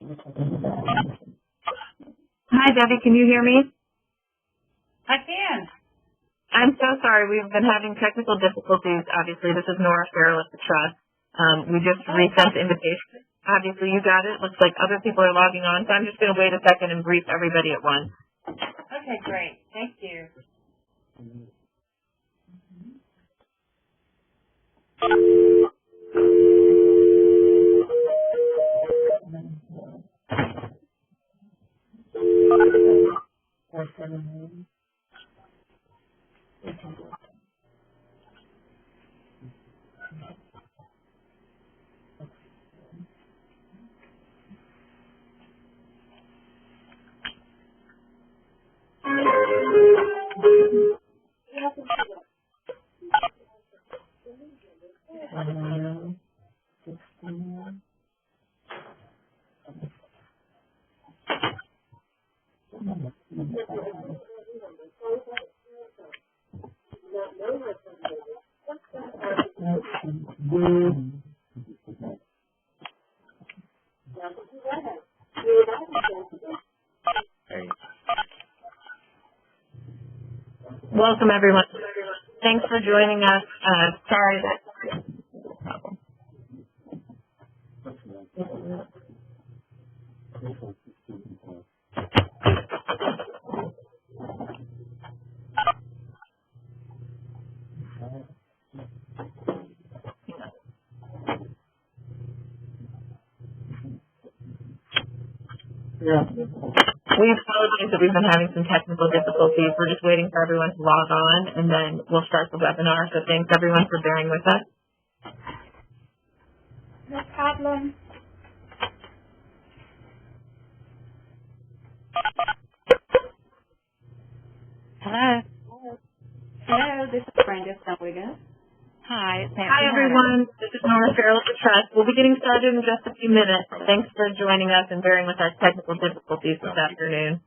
Hi, Debbie. Can you hear me? I can. I'm so sorry. We've been having technical difficulties. Obviously, this is Nora Farrell at the Trust. We just resent the invitation. Obviously, you got it. Looks like other people are logging on, so I'm just going to wait a second and brief everybody at once. Okay, great. Thank you. Welcome, everyone. Thanks for joining us. Sorry that. We apologize that we've been having some technical difficulties. We're just waiting for everyone to log on, and then we'll start the webinar. So thanks, everyone, for bearing with us. No problem. Hello. Hello, this is Brenda Wiggins. Hi, it's Nancy Hi, Hunter. everyone. This is Nora Farrell at the Trust. We'll be getting started in just a few minutes. Thanks for joining us and bearing with our technical difficulties this afternoon.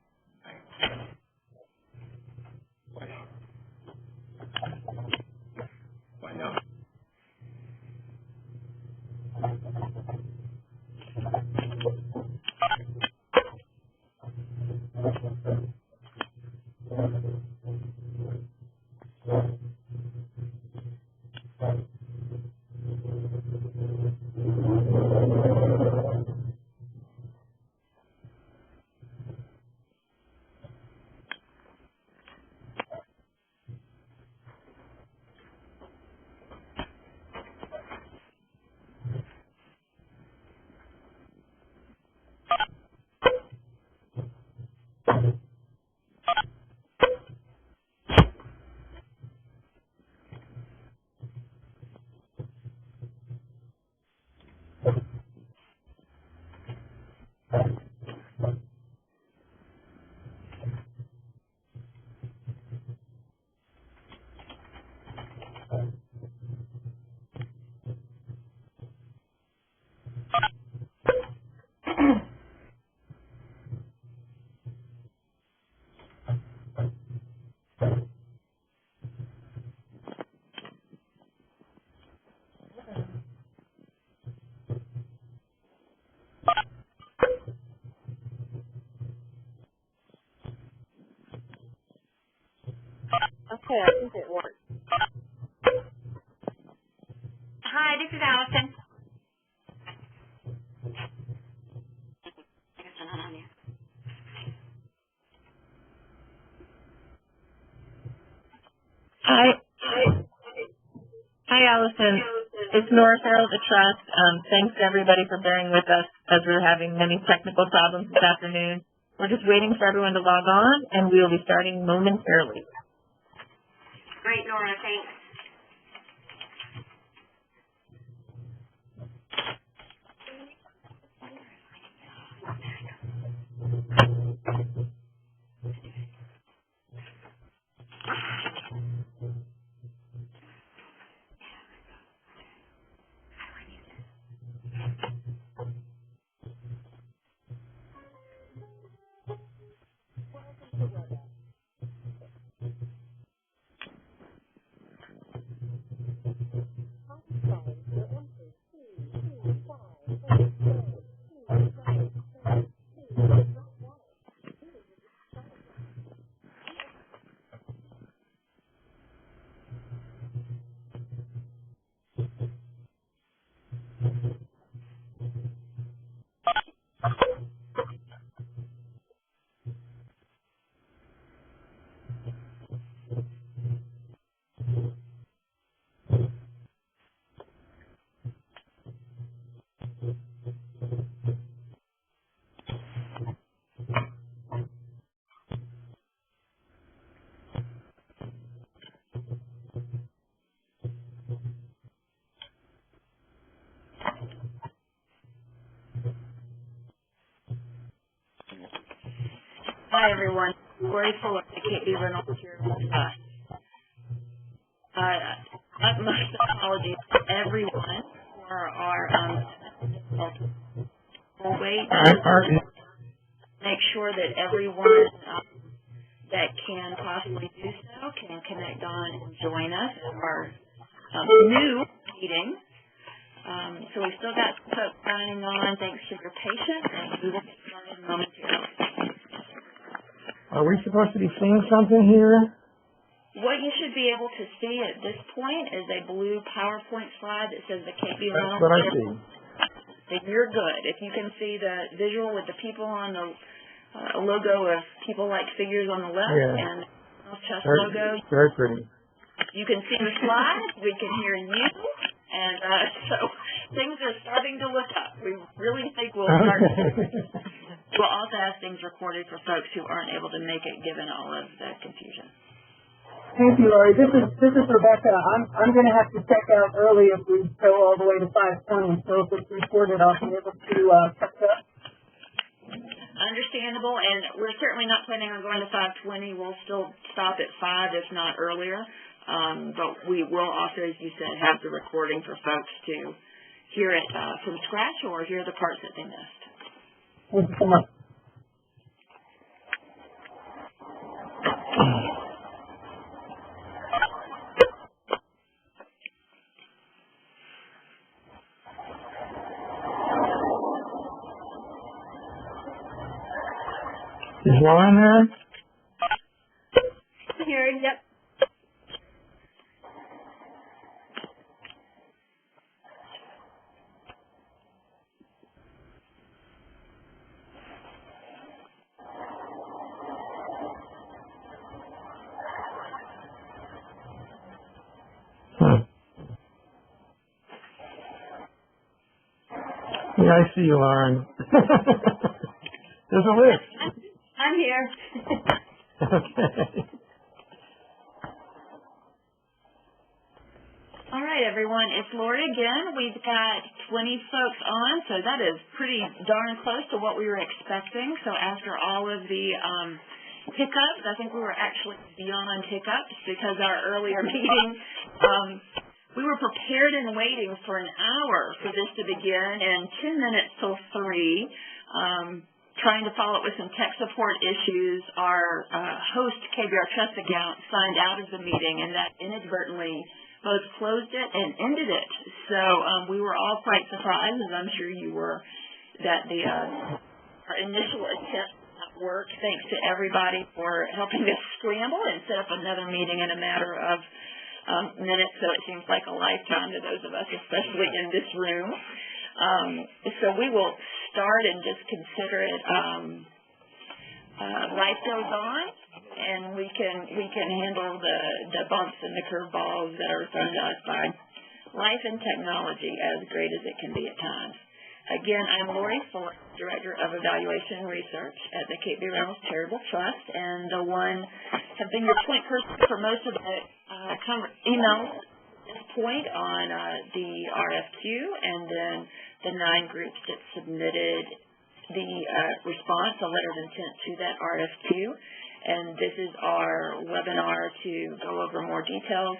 Okay, I think it worked. Hi, this is Allison. Hi. Hi, Allison. It's Nora Farrell at the Trust. Thanks to everybody for bearing with us as we're having many technical problems this afternoon. We're just waiting for everyone to log on, and we will be starting momentarily. Great, Nora, thanks. Hi, everyone. Lori Fuller, the KB Reynolds here. Utmost apologies to everyone for our we'll wait to make sure that everyone that can possibly do so can connect on and join us at our new meeting. So we've still got folks signing on. Thanks for your patience, and we will get started momentarily. Are we supposed to be seeing something here? What you should be able to see at this point is a blue PowerPoint slide that says the KB Reynolds. That's what I see. Then you're good. If you can see the visual with the people on the logo of people like figures on the left and the chest logo. Very pretty. You can see the slides. We can hear you. And so things are starting to look up. We really think we'll start. We'll also have things recorded for folks who aren't able to make it given all of the confusion. Thank you, Lori. This is Rebecca. I'm going to have to check out early if we go all the way to 5:20. So if it's recorded, I'll be able to catch up. Understandable, and we're certainly not planning on going to 5:20. We'll still stop at 5, if not earlier. But we will also, as you said, have the recording for folks to hear it from scratch or hear the parts that they missed. Thank you so much. Is Lauren there? Here, yep. Yeah, I see you, Lauren. There's a list. I'm here. Okay. All right, everyone. It's Lori again. We've got 20 folks on, so that is pretty darn close to what we were expecting. So after all of the hiccups, I think we were actually beyond hiccups because our earlier meeting, we were prepared and waiting for an hour for this to begin, and 10 minutes till 3. Trying to follow up with some tech support issues, our host KBR Trust account signed out of the meeting, and that inadvertently both closed it and ended it. So we were all quite surprised, as I'm sure you were, that our initial attempt did not work. Thanks to everybody for helping us scramble and set up another meeting in a matter of minutes, so it seems like a lifetime to those of us, especially in this room. So we will start and just consider it life goes on, and we can handle the bumps and the curveballs that are thrown to us by life and technology, as great as it can be at times. Again, I'm Lori Fuller, Director of Evaluation and Research at the KB Reynolds Charitable Trust, and the one have been your point person for most of the emails at this point on the RFQ, and then the 9 groups that submitted the response, a letter of intent to that RFQ. And this is our webinar to go over more details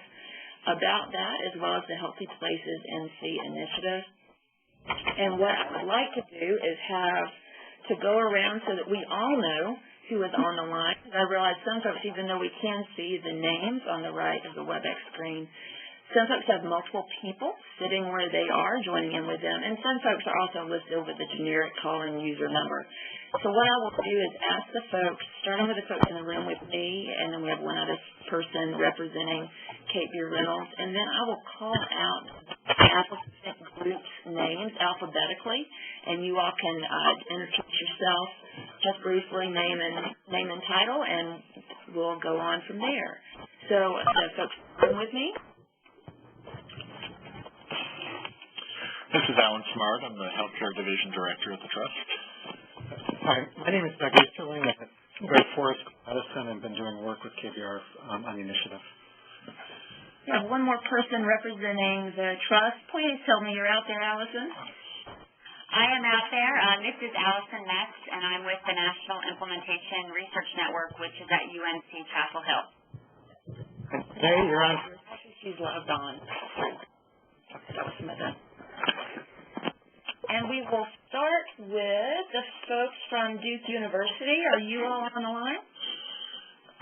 about that, as well as the Healthy Places NC initiative. And what I would like to do is have to go around so that we all know who is on the line. I realize some folks, even though we can see the names on the right of the WebEx screen, some folks have multiple people sitting where they are, joining in with them, and some folks are also listed with a generic call-in user number. So what I will do is ask the folks, starting with the folks in the room with me, and then we have one other person representing KB Reynolds, and then I will call out applicant groups' names alphabetically, and you all can introduce yourself, just briefly, name and title, and we'll go on from there. So the folks in with me. This is Alan Smart. I'm the Healthcare Division Director at the Trust. Hi, my name is Doug Easterling. I'm at Great Forest Medicine and been doing work with KBR on the initiative. We have one more person representing the Trust. Please tell me you're out there, Allison. I am out there. This is Allison Metz, and I'm with the National Implementation Research Network, which is at UNC Chapel Hill. Hey, you're on. I think she's logged on. That was Smith. And we will start with the folks from Duke University. Are you all on the line?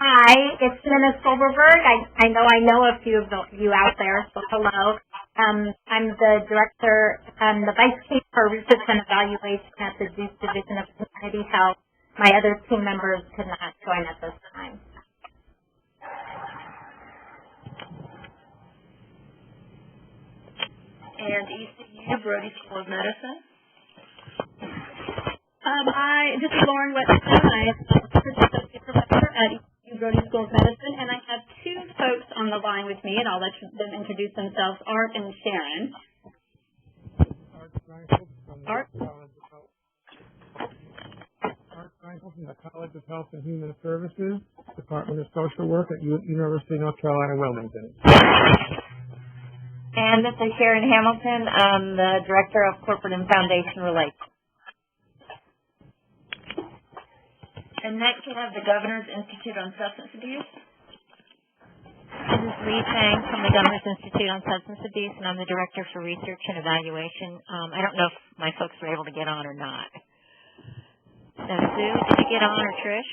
Hi, it's Nina Silverberg. I know a few of you out there, so hello. I'm the director, the vice chief for research and evaluation at the Duke Division of Community Health. My other team members could not join at this time. And ECU, Brody School of Medicine. This is Lauren Wetstone. I am associate professor at ECU Brody School of Medicine, and I have two folks on the line with me, and I'll let them introduce themselves, Art and Sharon. Art Frankel from the College of Health and Human Services, Department of Social Work at University of North Carolina, Wilmington. And this is Sharon Hamilton. I'm the Director of Corporate and Foundation Relations. And next we have the Governor's Institute on Substance Abuse. This is Lee Fang from the Governor's Institute on Substance Abuse, and I'm the Director for Research and Evaluation. I don't know if my folks were able to get on or not. So, Sue, did you get on, or Trish?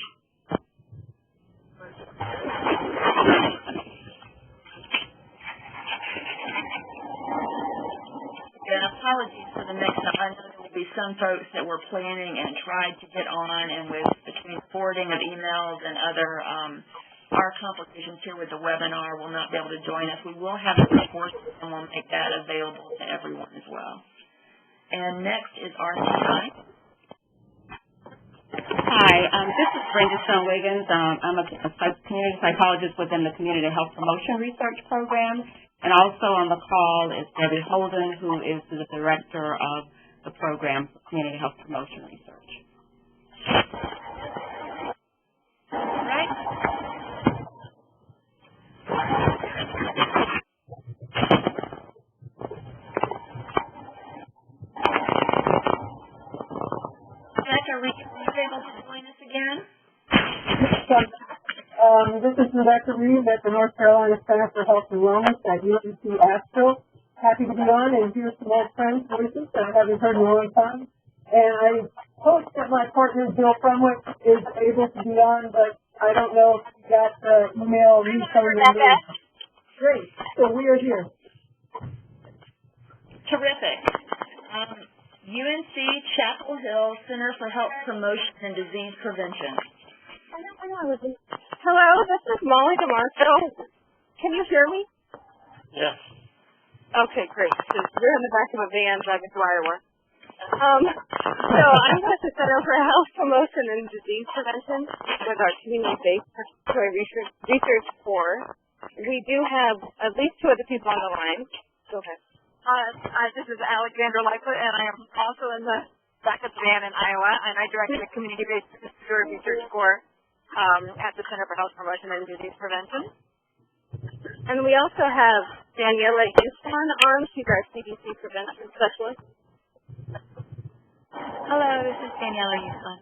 And apologies for the mix-up. I know there will be some folks that were planning and tried to get on, and with between forwarding of emails and other our complications here with the webinar will not be able to join us. We will have it recorded, and we'll make that available to everyone as well. And next is RCI. Hi, this is Brenda Stone-Wiggins. I'm a community psychologist within the Community Health Promotion Research Program. And also on the call is Debbie Holden, who is the director of the program for Community Health Promotion Research. All right. Rebecca, are you able to join us again? This is Rebecca Reed at the North Carolina Center for Health and Wellness at UNC Asheville. Happy to be on and hear some old friends' voices that I haven't heard in a long time. And I hope that my partner, Bill Frumwick, is able to be on, but I don't know if he got the email. Great. So we are here. Terrific. UNC Chapel Hill Center for Health Promotion and Disease Prevention. Hello, this is Molly DeMarco. Can you hear me? Yes. Okay, great. We're in the back of a van driving to Iowa. So I'm with the Center for Health Promotion and Disease Prevention with our community-based participatory research core. We do have at least two other people on the line. Go ahead. This is Alexandra Lightfoot, and I am also in the back of the van in Iowa, and I direct the community-based participatory research core at the Center for Health Promotion and Disease Prevention. And we also have Daniela Yusman on. She's our CDC prevention specialist. Hello, this is Daniela Yusman.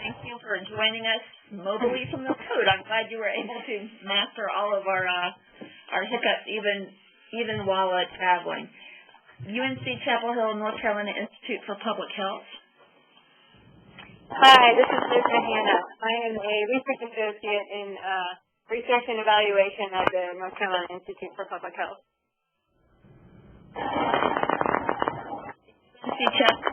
Thank you for joining us mobily from the road. I'm glad you were able to master all of our hiccups even while traveling. UNC Chapel Hill, North Carolina Institute for Public Health. Hi, this is Lisa Hanna. I am a research associate in research and evaluation at the North Carolina Institute for Public Health. UNC Chapel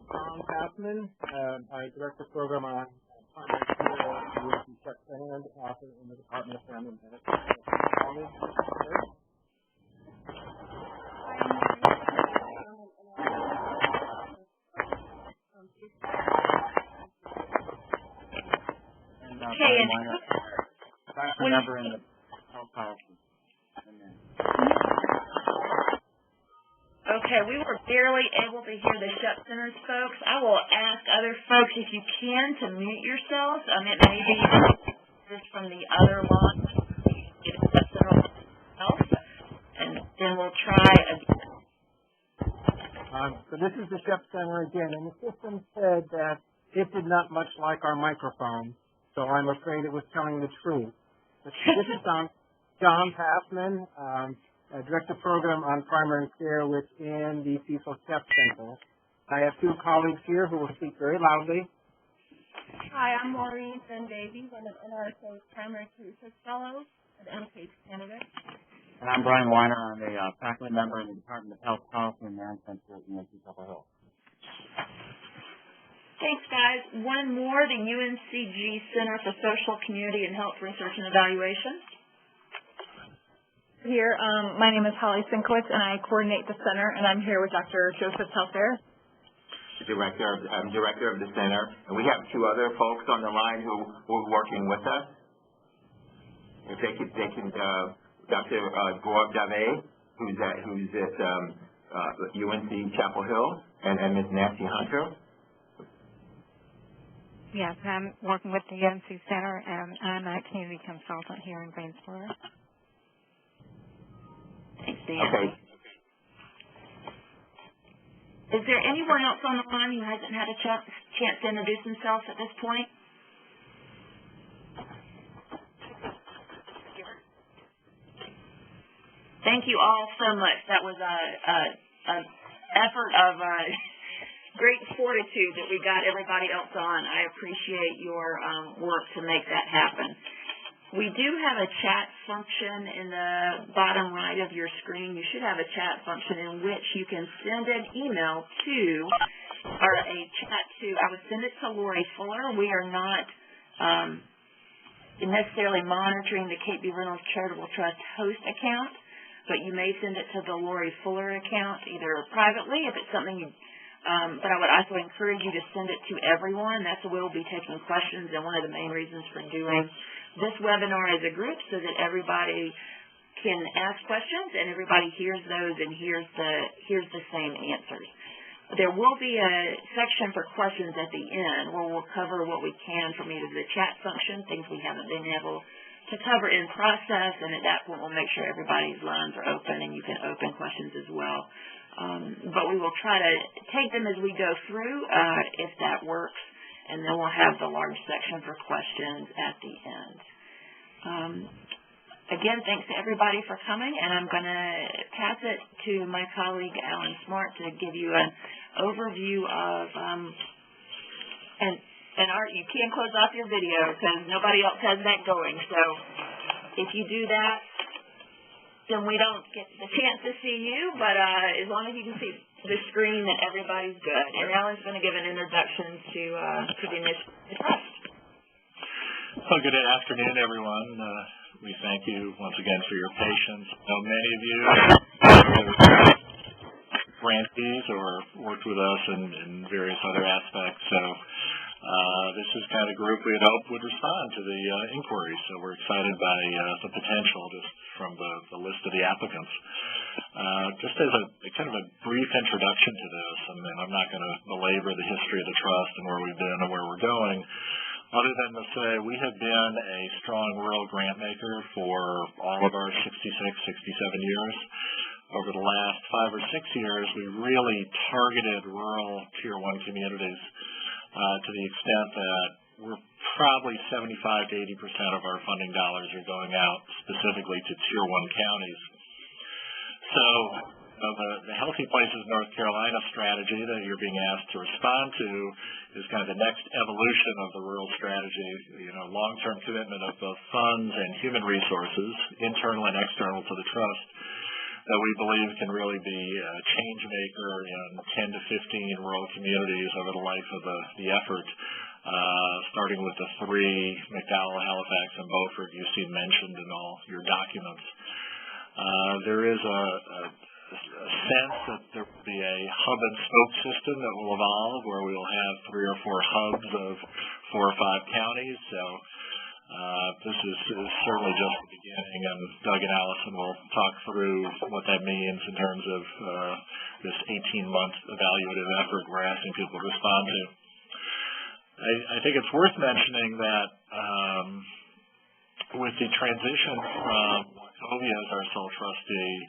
Tom Passman. I direct the program on primary care at the UNC Chuck Center and author in the Department of Family Medicine. Remember in the health policy. Okay, we were barely able to hear the Shuck Centers folks. I will ask other folks if you can to mute yourselves. It may be just from the other line. Health. try again. So this is the Shep Center again, and the system said that it did not much like our microphone, so I'm afraid it was telling the truth. But this is John Passman, Director Program on Primary Care within the Cecil Shep Center. I have two colleagues here who will speak very loudly. Hi, I'm Maureen Davey, one of NRSA's Primary Care Research Fellows at MKH Canada. And I'm Brian Weiner. I'm a faculty member in the Department of Health Policy and Management at UNC Chapel Hill. Thanks, guys. One more, the UNCG Center for Social, Community, and Health Research and Evaluation. Here, my name is Holly Sinkowitz, and I coordinate the center, and I'm here with Dr. Joseph Telfair. I'm director of the center, and we have two other folks on the line who are working with us. If they can Dr. Gaurav Dave, who's at UNC Chapel Hill, and Ms. Nancy Hunter. Yes, I'm working with the UNC Center, and I'm a community consultant here in Greensboro. Thanks, Dan. Okay. Is there anyone else on the line who hasn't had a chance to introduce himself at this point? Thank you all so much. That was an effort of great fortitude that we got everybody else on. I appreciate your work to make that happen. We do have a chat function in the bottom right of your screen. You should have a chat function in which you can send an email to, or a chat to, I would send it to Lori Fuller. We are not necessarily monitoring the Kate B. Reynolds Charitable Trust host account, but you may send it to the Lori Fuller account, either privately, if it's something you, but I would also encourage you to send it to everyone. That's where we'll be taking questions, and one of the main reasons for doing this webinar as a group so that everybody can ask questions and everybody hears those and hears the same answers. There will be a section for questions at the end where we'll cover what we can from either the chat function, things we haven't been able to cover in process, and at that point we'll make sure everybody's lines are open and you can open questions as well. But we will try to take them as we go through if that works, and then we'll have the large section for questions at the end. Again, thanks to everybody for coming, and I'm going to pass it to my colleague Alan Smart to give you an overview of, and Art, you can't close off your video because nobody else has that going, so if you do that, then we don't get the chance to see you, but as long as you can see the screen, that everybody's good. And Alan's going to give an introduction to the initiative. Well, good afternoon, everyone. We thank you once again for your patience. Many of you are grantees or worked with us in various other aspects, so this is kind of a group we had hoped would respond to the inquiry, so we're excited by the potential just from the list of the applicants. Just as a kind of a brief introduction to this, and I'm not going to belabor the history of the trust and where we've been and where we're going, other than to say we have been a strong rural grant maker for all of our 67 years. Over the last 5 or 6 years, we really targeted rural Tier 1 communities to the extent that we're probably 75 to 80% of our funding dollars are going out specifically to Tier 1 counties. So the Healthy Places North Carolina strategy that you're being asked to respond to is kind of the next evolution of the rural strategy, long-term commitment of both funds and human resources, internal and external to the trust, that we believe can really be a change maker in 10 to 15 rural communities over the life of the effort, starting with the 3, McDowell, Halifax, and Beaufort you see mentioned in all your documents. There is a sense that there will be a hub and spoke system that will evolve where we will have 3 or 4 hubs of 4 or 5 counties. So this is certainly just the beginning, and Doug and Allison will talk through what that means in terms of this 18-month evaluative effort we're asking people to respond to. I think it's worth mentioning that with the transition from Wachovia as our sole trustee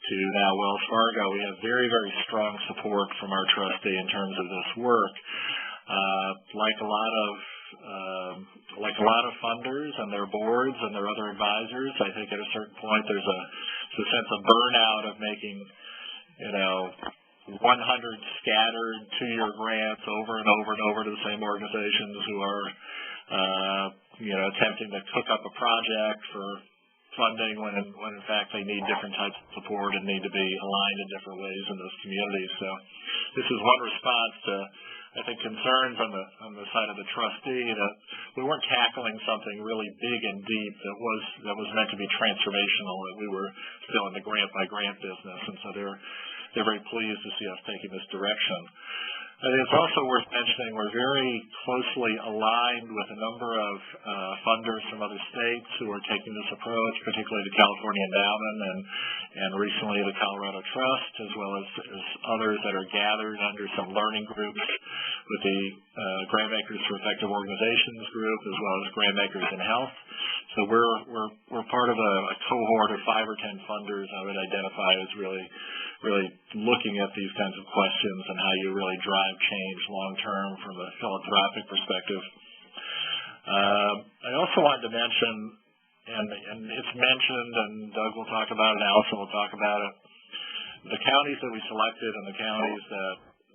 to now Wells Fargo, we have very, very strong support from our trustee in terms of this work. Like a lot of funders and their boards and their other advisors, I think at a certain point there's a sense of burnout of making, 100 scattered 2-year grants over and over and over to the same organizations who are, attempting to cook up a project for funding when in fact they need different types of support and need to be aligned in different ways in those communities. So this is one response to, I think, concerns on the side of the trustee that we weren't tackling something really big and deep that was meant to be transformational, that we were still in the grant by grant business, and so they're very pleased to see us taking this direction. I think it's also worth mentioning we're very closely aligned with a number of funders from other states who are taking this approach, particularly the California Endowment and recently the Colorado Trust, as well as others that are gathered under some learning groups with the Grantmakers for Effective Organizations group, as well as Grantmakers in Health. So we're part of a cohort of 5 or 10 funders I would identify as really looking at these kinds of questions and how you really drive change long-term from a philanthropic perspective. I also wanted to mention, and it's mentioned, and Doug will talk about it, Allison will talk about it, the counties that we selected and the counties that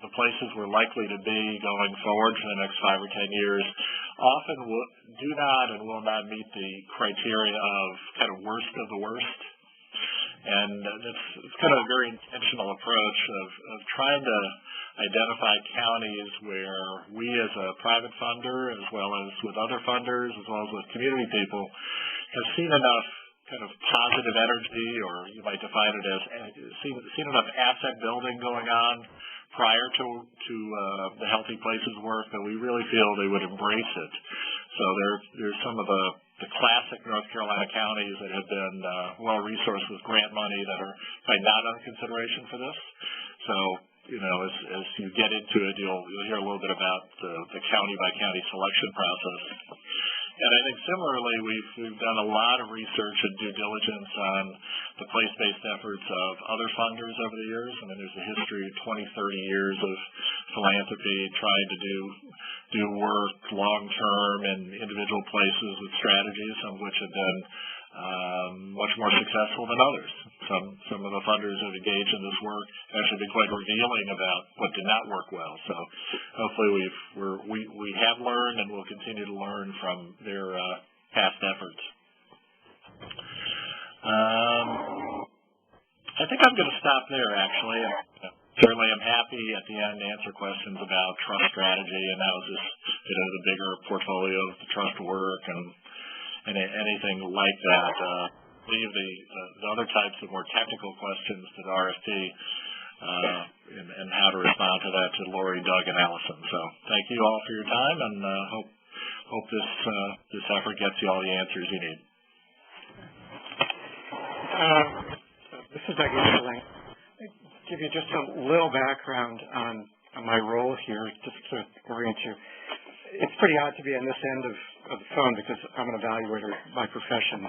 the places we're likely to be going forward for the next 5 or 10 years often do not and will not meet the criteria of kind of worst of the worst. And it's kind of a very intentional approach of trying to identify counties where we as a private funder, as well as with other funders, as well as with community people, have seen enough kind of positive energy, or you might define it as seen enough asset building going on prior to the Healthy Places work that we really feel they would embrace it. So there's some of the classic North Carolina counties that have been well-resourced with grant money that are probably not under consideration for this. So, as you get into it, you'll hear a little bit about the county-by-county selection process. And I think similarly, we've done a lot of research and due diligence on the place-based efforts of other funders over the years. I mean, there's a history of 20, 30 years of philanthropy trying to do work long-term in individual places with strategies, some of which have been much more successful than others. Some of the funders who have engaged in this work have actually been quite revealing about what did not work well. So hopefully we have learned and will continue to learn from their past efforts. I think I'm going to stop there, actually. Certainly I'm happy at the end to answer questions about trust strategy and how is this the bigger portfolio of the trust work and anything like that. Leave the other types of more technical questions to the RFP and how to respond to that to Lori, Doug, and Allison. So thank you all for your time, and hope this effort gets you all the answers you need. This is Doug Eval. Give you just a little background on my role here, just to orient you. It's pretty odd to be on this end of the phone because I'm an evaluator by profession.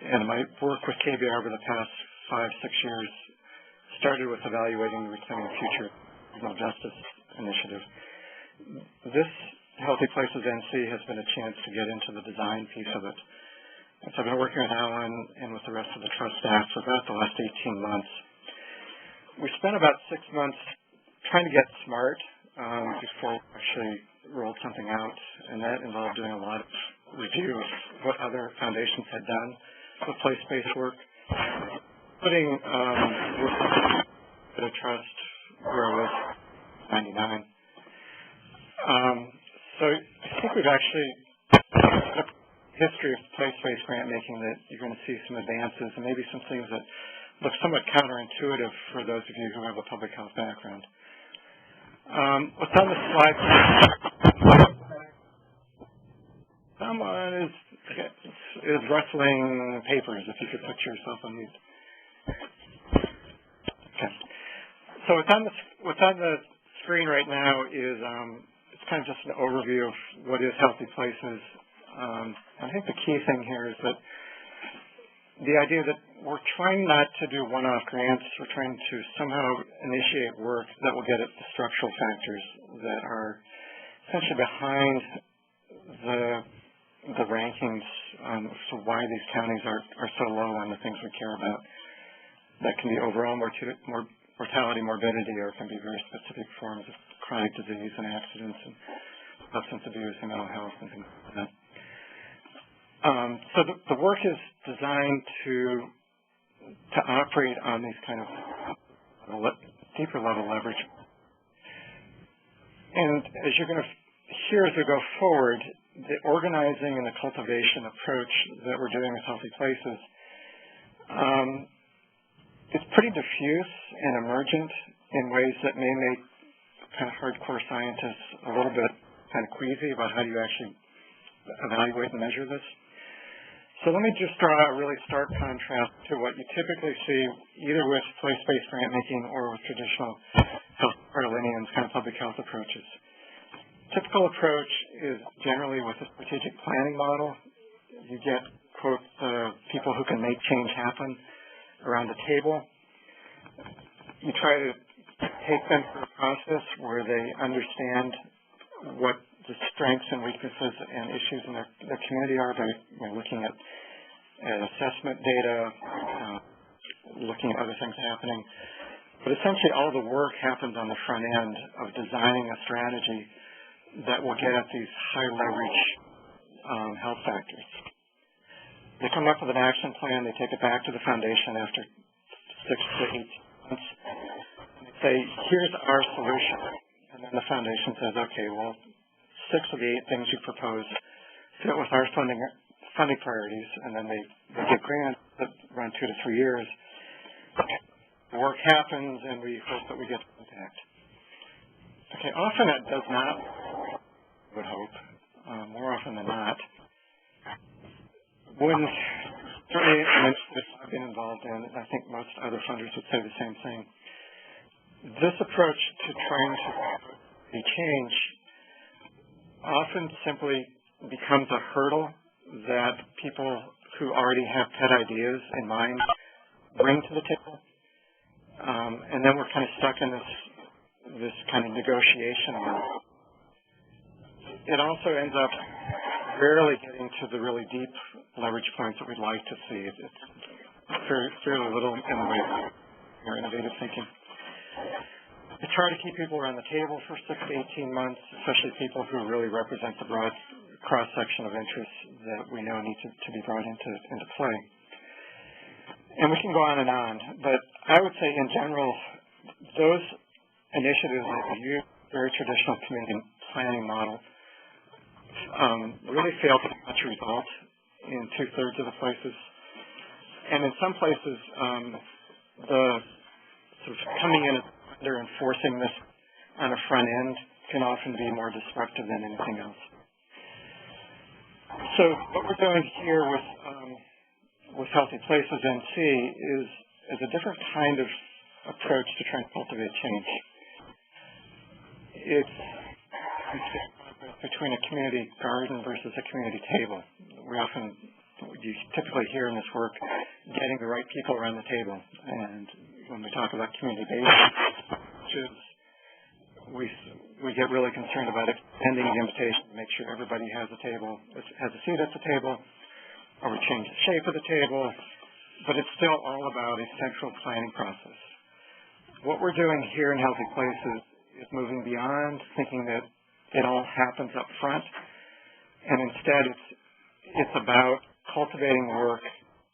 And my work with KBR over the past 5-6 years started with evaluating the Reclaiming the Future Criminal Justice Initiative. This Healthy Places NC has been a chance to get into the design piece of it. And so I've been working with Alan and with the rest of the trust staff for about the last 18 months. We spent about 6 months trying to get smart before we actually rolled something out, and that involved doing a lot of review of what other foundations had done with place-based work, putting work in a trust where I was 99. So I think we've actually a history of place-based grant making that you're going to see some advances and maybe some things that look somewhat counterintuitive for those of you who have a public health background. What's on the slide? Someone is rustling papers. If you could put yourself on mute. Okay. So what's on the screen right now is it's kind of just an overview of what is Healthy Places. I think the key thing here is that the idea that we're trying not to do one-off grants. We're trying to somehow initiate work that will get at the structural factors that are essentially behind the rankings, so why these counties are so low on the things we care about. That can be overall mortality, morbidity, or it can be very specific forms of chronic disease and accidents and substance abuse and mental health and things like that. So the work is designed to operate on these kind of deeper level leverage. And as you're going to hear as we go forward, the organizing and the cultivation approach that we're doing with Healthy Places, it's pretty diffuse and emergent in ways that may make kind of hardcore scientists a little bit kind of queasy about how do you actually evaluate and measure this. So let me just draw a really stark contrast to what you typically see either with place-based grant making or with traditional health Carolinians kind of public health approaches. Typical approach is generally with a strategic planning model. You get, quote, people who can make change happen around the table. You try to take them through a process where they understand what the strengths and weaknesses and issues in their community are by looking at assessment data, looking at other things happening. But essentially all the work happens on the front end of designing a strategy that will get at these high leverage health factors. They come up with an action plan, they take it back to the foundation after 6 to 8 months, and they say, here's our solution. And then the foundation says, okay, well, 6 of the 8 things you propose fit with our funding priorities, and then they get grants that run 2 to 3 years. The work happens, and we hope that we get impact. Okay, often that does not, I would hope, more often than not. When certainly I've been involved in, and I think most other funders would say the same thing, this approach to trying to change often simply becomes a hurdle that people who already have pet ideas in mind bring to the table. And then we're kind of stuck in this kind of negotiation. It also ends up rarely getting to the really deep leverage points that we'd like to see. It's fairly little in the way of innovative thinking. It's hard to keep people around the table for 6 to 18 months, especially people who really represent the broad cross-section of interests that we know need to be brought into play. And we can go on, but I would say in general, those initiatives that use very traditional community planning model really fail to get much result in 2/3 of the places. And in some places, the sort of coming in under enforcing this on a front end can often be more disruptive than anything else. So what we're doing here with Healthy Places NC is a different kind of approach to trying to cultivate change. It's between a community garden versus a community table. You typically hear in this work getting the right people around the table. And when we talk about community-based, we get really concerned about extending the invitation to make sure everybody has a seat at the table, or we change the shape of the table, but it's still all about a central planning process. What we're doing here in Healthy Places is moving beyond thinking that it all happens up front, and instead it's about cultivating work,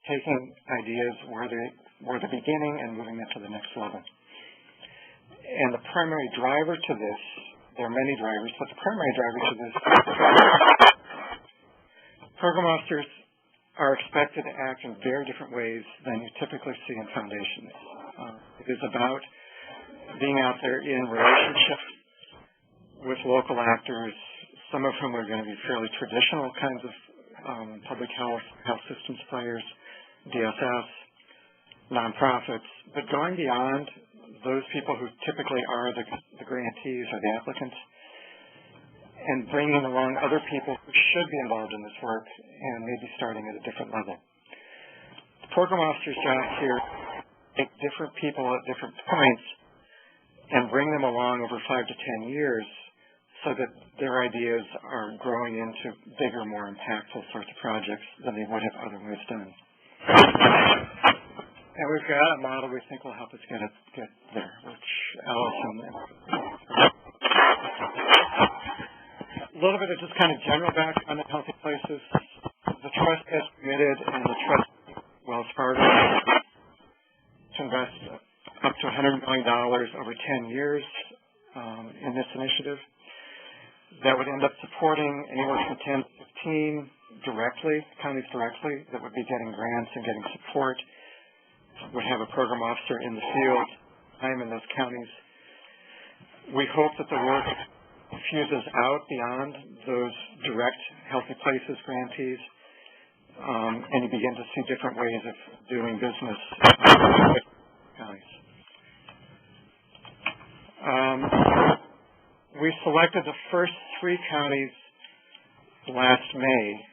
taking ideas where they're beginning and moving them to the next level. And the primary driver to this, there are many drivers, but the primary driver to this, program officers are expected to act in very different ways than you typically see in foundations. It is about being out there in relationship with local actors, some of whom are going to be fairly traditional kinds of public health systems players, DSS, nonprofits, but going beyond those people who typically are the grantees or the applicants, and bringing along other people who should be involved in this work and maybe starting at a different level. The program officer's job here is to take different people at different points and bring them along over 5 to 10 years so that their ideas are growing into bigger, more impactful sorts of projects than they would have otherwise done. And we've got a model we think will help us get there, which Allison. A little bit of just kind of general background on Healthy Places. The trust has committed, and the trust Wells Fargo to invest up to $100 million over 10 years in this initiative. That would end up supporting anywhere from 10 to 15 directly, counties directly, that would be getting grants and getting support, would have a program officer in the field, time in those counties. We hope that the work fuses out beyond those direct Healthy Places grantees, and you begin to see different ways of doing business with counties. We selected the first 3 counties last May,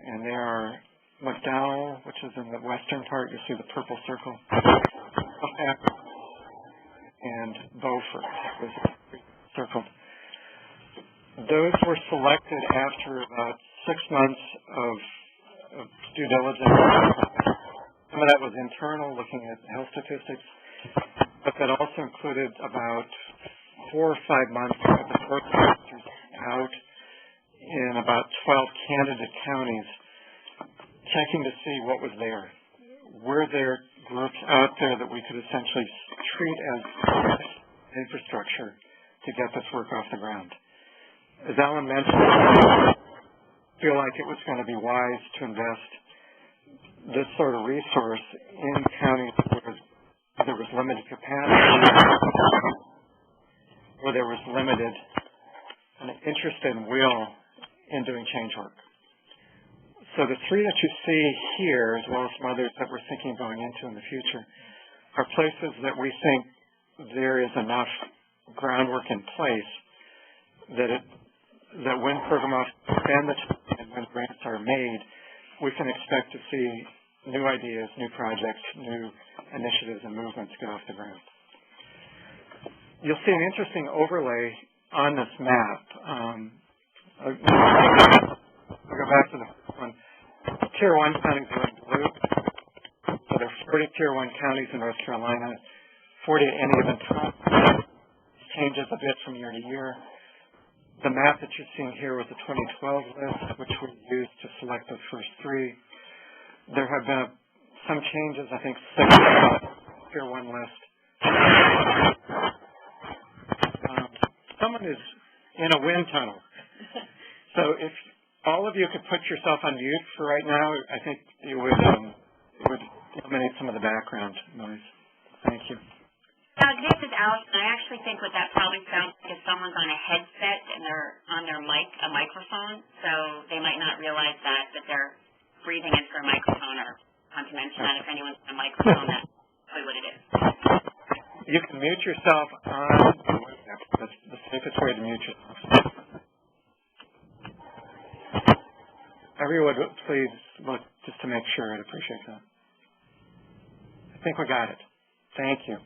and they are McDowell, which is in the western part. You see the purple circle, and Beaufort is circled. Those were selected after about 6 months of due diligence. Some of that was internal, looking at health statistics, but that also included about 4 or 5 months of the program out in about 12 candidate counties, checking to see what was there. Were there groups out there that we could essentially treat as infrastructure to get this work off the ground? As Alan mentioned, I feel like it was going to be wise to invest this sort of resource in counties where there was limited capacity, where there was limited interest and will in doing change work. So the 3 that you see here, as well as some others that we're thinking going into in the future, are places that we think there is enough groundwork in place that when program officers spend the time and when grants are made, we can expect to see new ideas, new projects, new initiatives and movements get off the ground. You'll see an interesting overlay on this map. I'll go back to the first one. Tier 1 counties are in blue. So there are 40 Tier 1 counties in North Carolina, 40 at any given time. It changes a bit from year to year. The map that you're seeing here was the 2012 list, which we used to select the first 3. There have been some changes, I think 6 Tier 1 list. Someone is in a wind tunnel. So if all of you could put yourself on mute for right now, I think it would eliminate some of the background noise. Thank you. This is Alice, and I actually think what that probably sounds like is someone's on a headset and they're on their a microphone, so they might not realize that they're breathing into a microphone, or want to mention that if anyone's on a microphone, that's probably what it is. You can mute yourself on the webcam. That's the safest way to mute yourself. Everyone, please look just to make sure. I'd appreciate that. I think we got it. Thank you.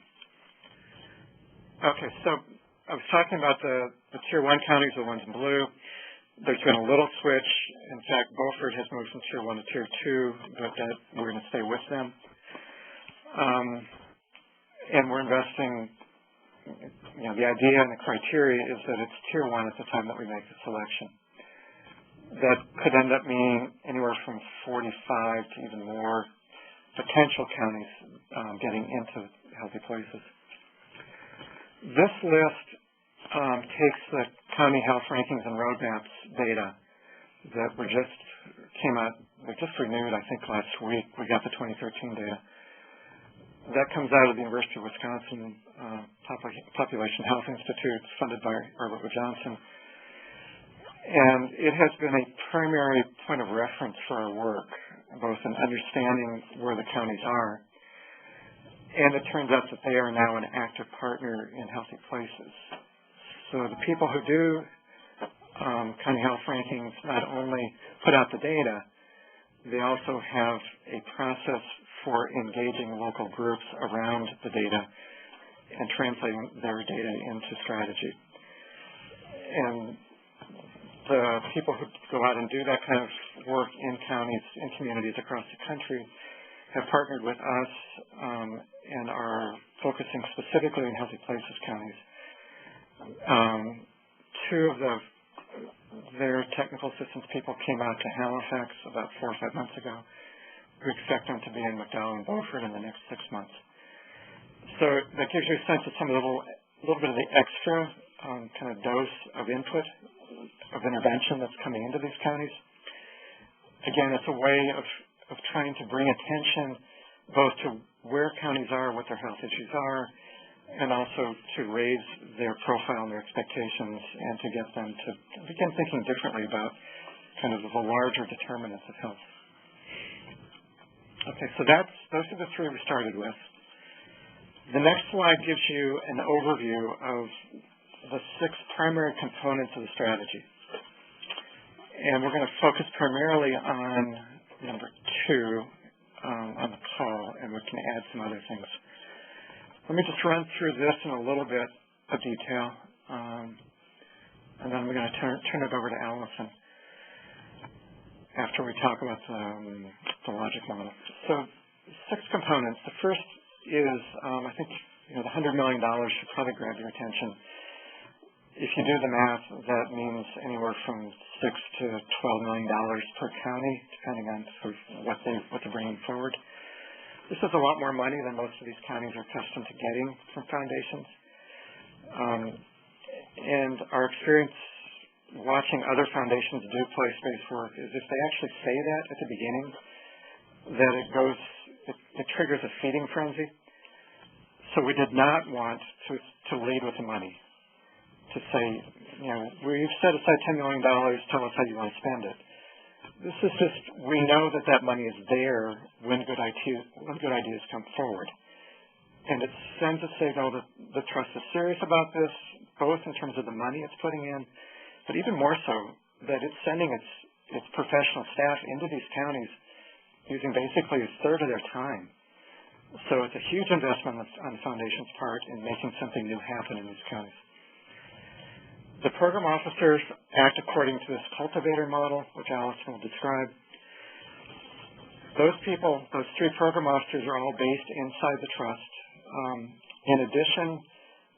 Okay, so I was talking about the Tier 1 counties, the ones in blue. There's been a little switch. In fact, Beaufort has moved from Tier 1 to Tier 2, but that we're going to stay with them. And we're investing, the idea and the criteria is that it's Tier 1 at the time that we make the selection. That could end up meaning anywhere from 45 to even more potential counties getting into Healthy Places. This list takes the county health rankings and roadmaps data that we just renewed, I think, last week. We got the 2013 data. That comes out of the University of Wisconsin Population Health Institute, funded by Herbert Johnson. And it has been a primary point of reference for our work, both in understanding where the counties are, and it turns out that they are now an active partner in Healthy Places. So the people who do county health rankings not only put out the data, they also have a process for engaging local groups around the data and translating their data into strategy. And the people who go out and do that kind of work in counties, in communities across the country, have partnered with us and are focusing specifically in Healthy Places counties. Two of their technical assistance people came out to Halifax about 4 or 5 months ago. We expect them to be in McDowell and Beaufort in the next 6 months. So that gives you a sense of some of the little bit of the extra kind of dose of input, of intervention that's coming into these counties. Again, it's a way of trying to bring attention both to where counties are, what their health issues are, and also to raise their profile and their expectations and to get them to begin thinking differently about kind of the larger determinants of health. Okay, so those are the three we started with. The next slide gives you an overview of the 6 primary components of the strategy. And we're going to focus primarily on number 2 on the call, and we can add some other things. Let me just run through this in a little bit of detail, and then we're going to turn it over to Allison after we talk about the logic model. So 6 components. The first is, I think, the $100 million should probably grab your attention. If you do the math, that means anywhere from $6 to $12 million per county, depending on sort of what they're bringing forward. This is a lot more money than most of these counties are accustomed to getting from foundations. And our experience watching other foundations do place-based work is if they actually say that at the beginning, that it triggers a feeding frenzy. So we did not want to lead with the money, to say, we've set aside $10 million, tell us how you want to spend it. This is just, we know that money is there when good ideas come forward. And it sends a signal that the trust is serious about this, both in terms of the money it's putting in, but even more so, that it's sending its professional staff into these counties using basically a third of their time. So it's a huge investment on the foundation's part in making something new happen in these counties. The program officers act according to this cultivator model, which Allison will describe. Those people, those 3 program officers, are all based inside the trust. In addition,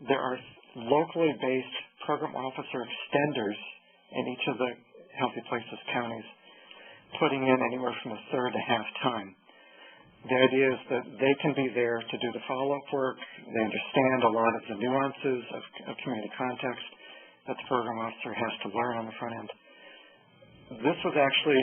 there are locally based program officer extenders in each of the Healthy Places counties, putting in anywhere from a third to half time. The idea is that they can be there to do the follow-up work. They understand a lot of the nuances of community context that the program officer has to learn on the front end. This was actually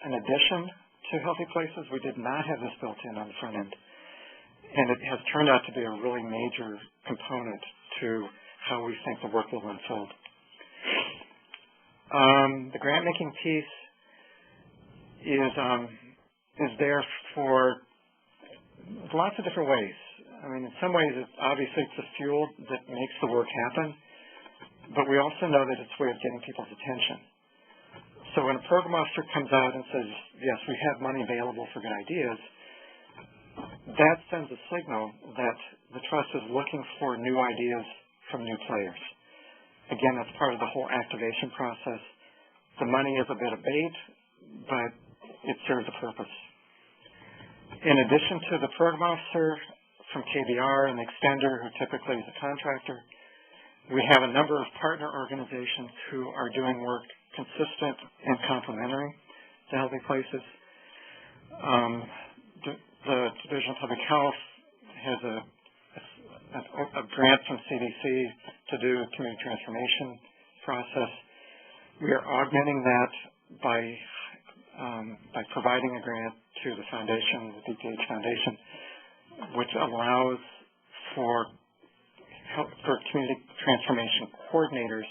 an addition to Healthy Places. We did not have this built in on the front end. And it has turned out to be a really major component to how we think the work will unfold. The grant-making piece is there for lots of different ways. I mean, in some ways, obviously, it's the fuel that makes the work happen. But we also know that it's a way of getting people's attention. So when a program officer comes out and says, yes, we have money available for good ideas, that sends a signal that the trust is looking for new ideas from new players. Again, that's part of the whole activation process. The money is a bit of bait, but it serves a purpose. In addition to the program officer from KBR and the extender, who typically is a contractor, we have a number of partner organizations who are doing work consistent and complementary to Healthy Places. The Division of Public Health has a grant from CDC to do a community transformation process. We are augmenting that by providing a grant to the foundation, the DPH Foundation, which allows for community transformation coordinators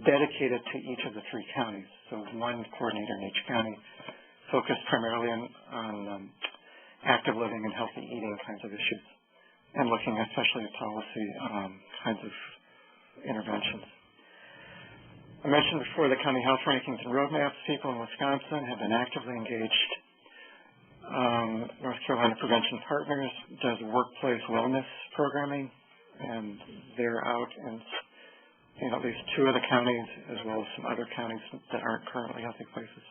dedicated to each of the 3 counties. So 1 coordinator in each county, focused primarily on active living and healthy eating kinds of issues, and looking especially at policy kinds of interventions. I mentioned before the county health rankings and roadmaps. People in Wisconsin have been actively engaged. North Carolina Prevention Partners does workplace wellness programming, and they're out in at least 2 of the counties, as well as some other counties that aren't currently healthy places.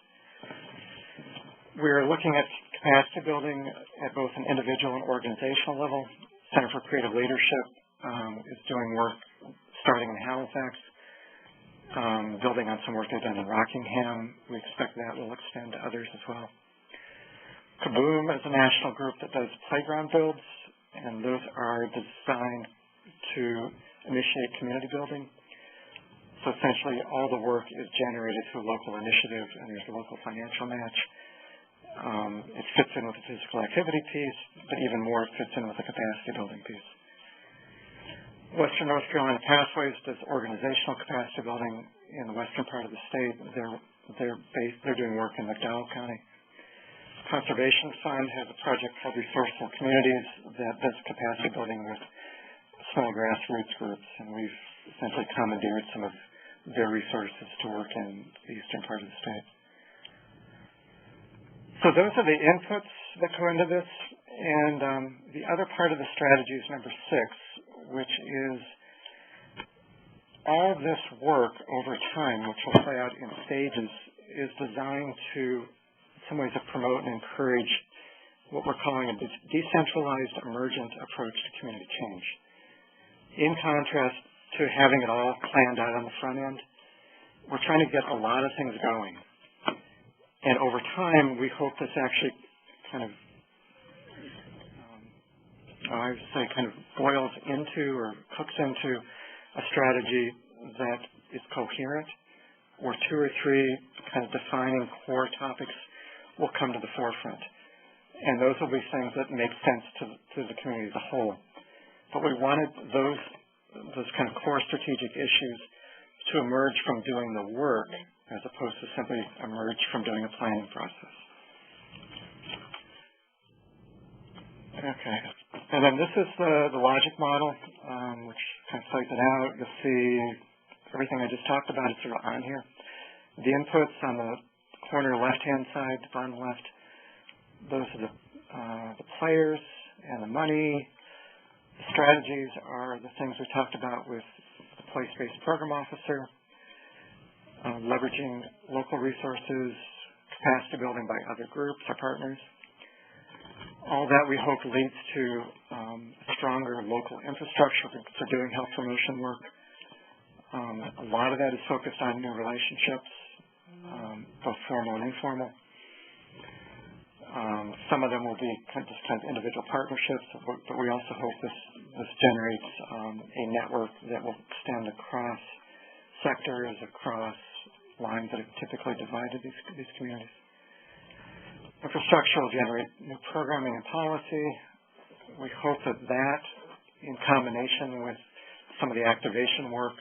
We're looking at capacity building at both an individual and organizational level. Center for Creative Leadership is doing work starting in Halifax, building on some work they've done in Rockingham. We expect that will extend to others as well. Kaboom is a national group that does playground builds, and those are designed to initiate community building. So essentially all the work is generated through local initiative, and there's a local financial match. It fits in with the physical activity piece, but even more it fits in with the capacity building piece. Western North Carolina Pathways does organizational capacity building in the western part of the state. They're doing work in McDowell County. Conservation Fund has a project called Resourceful Communities that does capacity building with small grassroots groups, and we've essentially commandeered some of their resources to work in the eastern part of the state. So those are the inputs that go into this, and the other part of the strategy is number 6, which is all of this work over time, which will play out in stages, is designed to, in some ways, to promote and encourage what we're calling a decentralized emergent approach to community change. In contrast to having it all planned out on the front end, we're trying to get a lot of things going. And over time, we hope this actually kind of, I would say, kind of boils into or cooks into a strategy that is coherent, where 2 or 3 kind of defining core topics will come to the forefront. And those will be things that make sense to the community as a whole. But we wanted those kind of core strategic issues to emerge from doing the work as opposed to simply emerge from doing a planning process. Okay. And then this is the logic model, which kind of plays it out. You'll see everything I just talked about is sort of on here. The inputs on the corner left-hand side, the bottom left, those are the players and the money. The strategies are the things we talked about with the place-based program officer, leveraging local resources, capacity building by other groups or partners. All that we hope leads to a stronger local infrastructure for doing health promotion work. A lot of that is focused on new relationships, both formal and informal. Some of them will be just kind of individual partnerships, but we also hope this generates a network that will extend across sectors, across lines that have typically divided these communities. Infrastructure will generate new programming and policy. We hope that in combination with some of the activation work,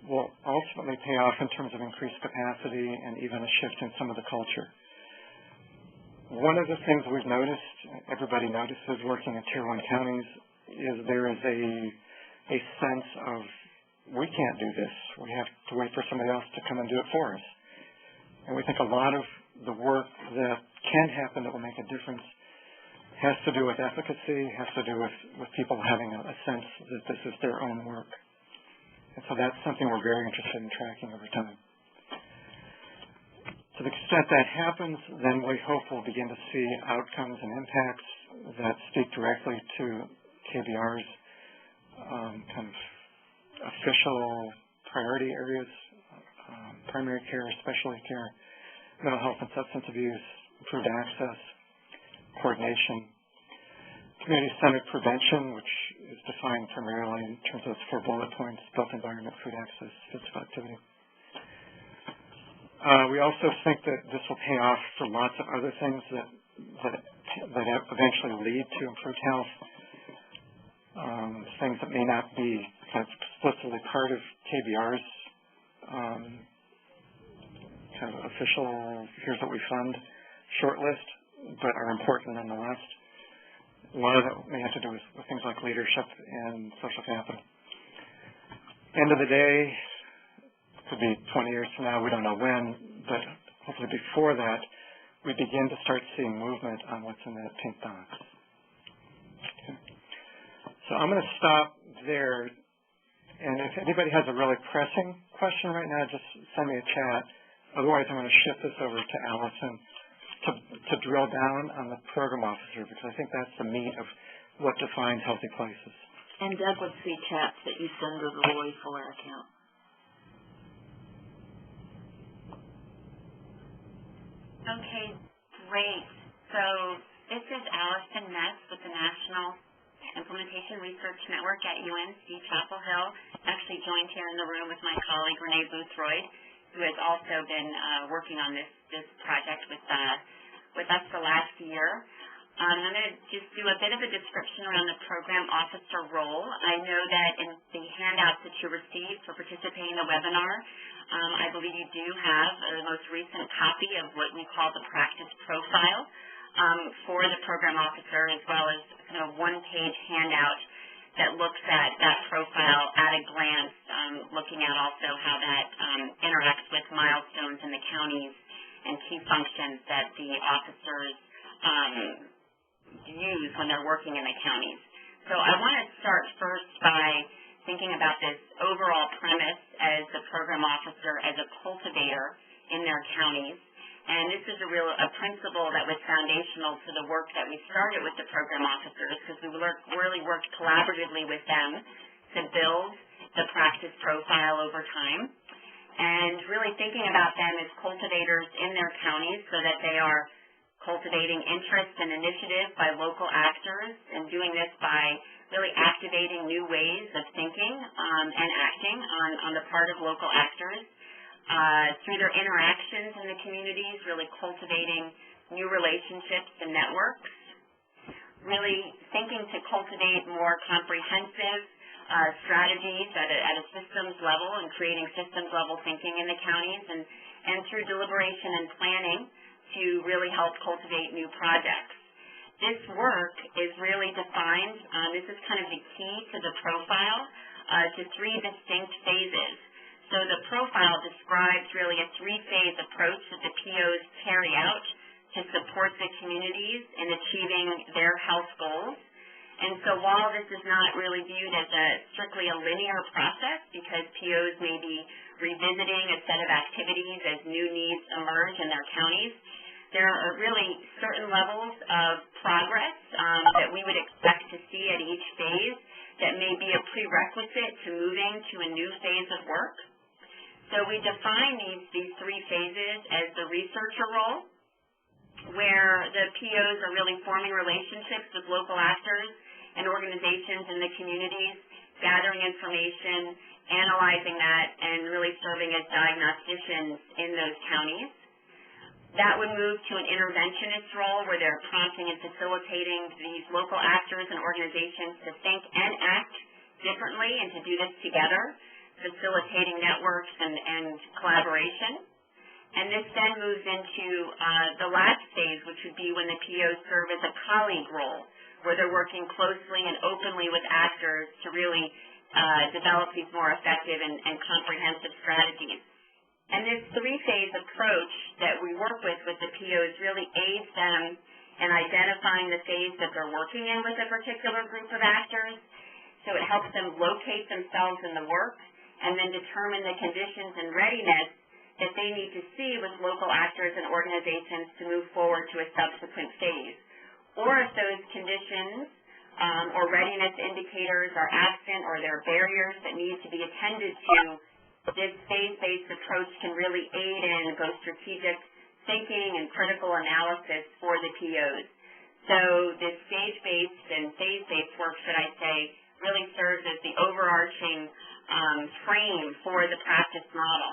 will ultimately pay off in terms of increased capacity and even a shift in some of the culture. One of the things we've noticed, everybody notices working in Tier 1 counties, is there is a sense of, we can't do this. We have to wait for somebody else to come and do it for us. And we think a lot of the work that can happen that will make a difference has to do with efficacy, has to do with people having a sense that this is their own work. And so that's something we're very interested in tracking over time. To the extent that happens, then we hope we'll begin to see outcomes and impacts that speak directly to KBR's kind of official priority areas, primary care, specialty care, mental health and substance abuse, improved access, coordination, community-centered prevention, which is defined primarily in terms of 4 bullet points: built environment, food access, physical activity. We also think that this will pay off for lots of other things that eventually lead to improved health, things that may not be kind of explicitly part of KBR's kind of official, here's what we fund shortlist, but are important nonetheless. A lot of that may have to do with things like leadership and social capital. End of the day, could be 20 years from now, we don't know when, but hopefully before that, we begin to start seeing movement on what's in that pink box. Okay. So I'm going to stop there, and if anybody has a really pressing question right now, just send me a chat. Otherwise, I'm going to shift this over to Allison to drill down on the program officer, because I think that's the meat of what defines healthy places. And Doug would see chats that you send to the Lori Fuller account. Okay, great. So this is Allison Metz with the National Implementation Research Network at UNC Chapel Hill. Actually joined here in the room with my colleague Renee Boothroyd, who has also been working on this project with us the last year. I'm going to just do a bit of a description around the program officer role. I know that in the handouts that you received for participating in the webinar, I believe you do have the most recent copy of what we call the practice profile for the program officer, as well as kind of a one-page handout that looks at that profile at a glance, looking at also how that interacts with milestones in the counties and key functions that the officers use when they're working in the counties. So I want to start first by thinking about this overall premise as the program officer as a cultivator in their counties. And this is a principle that was foundational to the work that we started with the program officers, because we really worked collaboratively with them to build the practice profile over time. And really thinking about them as cultivators in their counties so that they are cultivating interest and initiative by local actors, and doing this by really activating new ways of thinking and acting on the part of local actors. Through their interactions in the communities, really cultivating new relationships and networks, really thinking to cultivate more comprehensive strategies at a systems level and creating systems level thinking in the counties, and through deliberation and planning to really help cultivate new projects. This work is really defined, this is kind of the key to the profile, to three distinct phases. So the profile describes really a three-phase approach that the POs carry out to support the communities in achieving their health goals. And so while this is not really viewed as strictly a linear process, because POs may be revisiting a set of activities as new needs emerge in their counties, there are really certain levels of progress that we would expect to see at each phase that may be a prerequisite to moving to a new phase of work. So we define these three phases as the researcher role, where the POs are really forming relationships with local actors and organizations in the communities, gathering information, analyzing that, and really serving as diagnosticians in those counties. That would move to an interventionist role, where they're prompting and facilitating these local actors and organizations to think and act differently and to do this together, facilitating networks and collaboration. And this then moves into the last phase, which would be when the POs serve as a colleague role, where they're working closely and openly with actors to really develop these more effective and comprehensive strategies. And this three-phase approach that we work with the POs really aids them in identifying the phase that they're working in with a particular group of actors. So it helps them locate themselves in the work and then determine the conditions and readiness that they need to see with local actors and organizations to move forward to a subsequent phase. Or if those conditions or readiness indicators are absent, or there are barriers that need to be attended to, this phase-based approach can really aid in both strategic thinking and critical analysis for the POs. So this stage-based and phase-based work, should I say, really serves as the overarching frame for the practice model.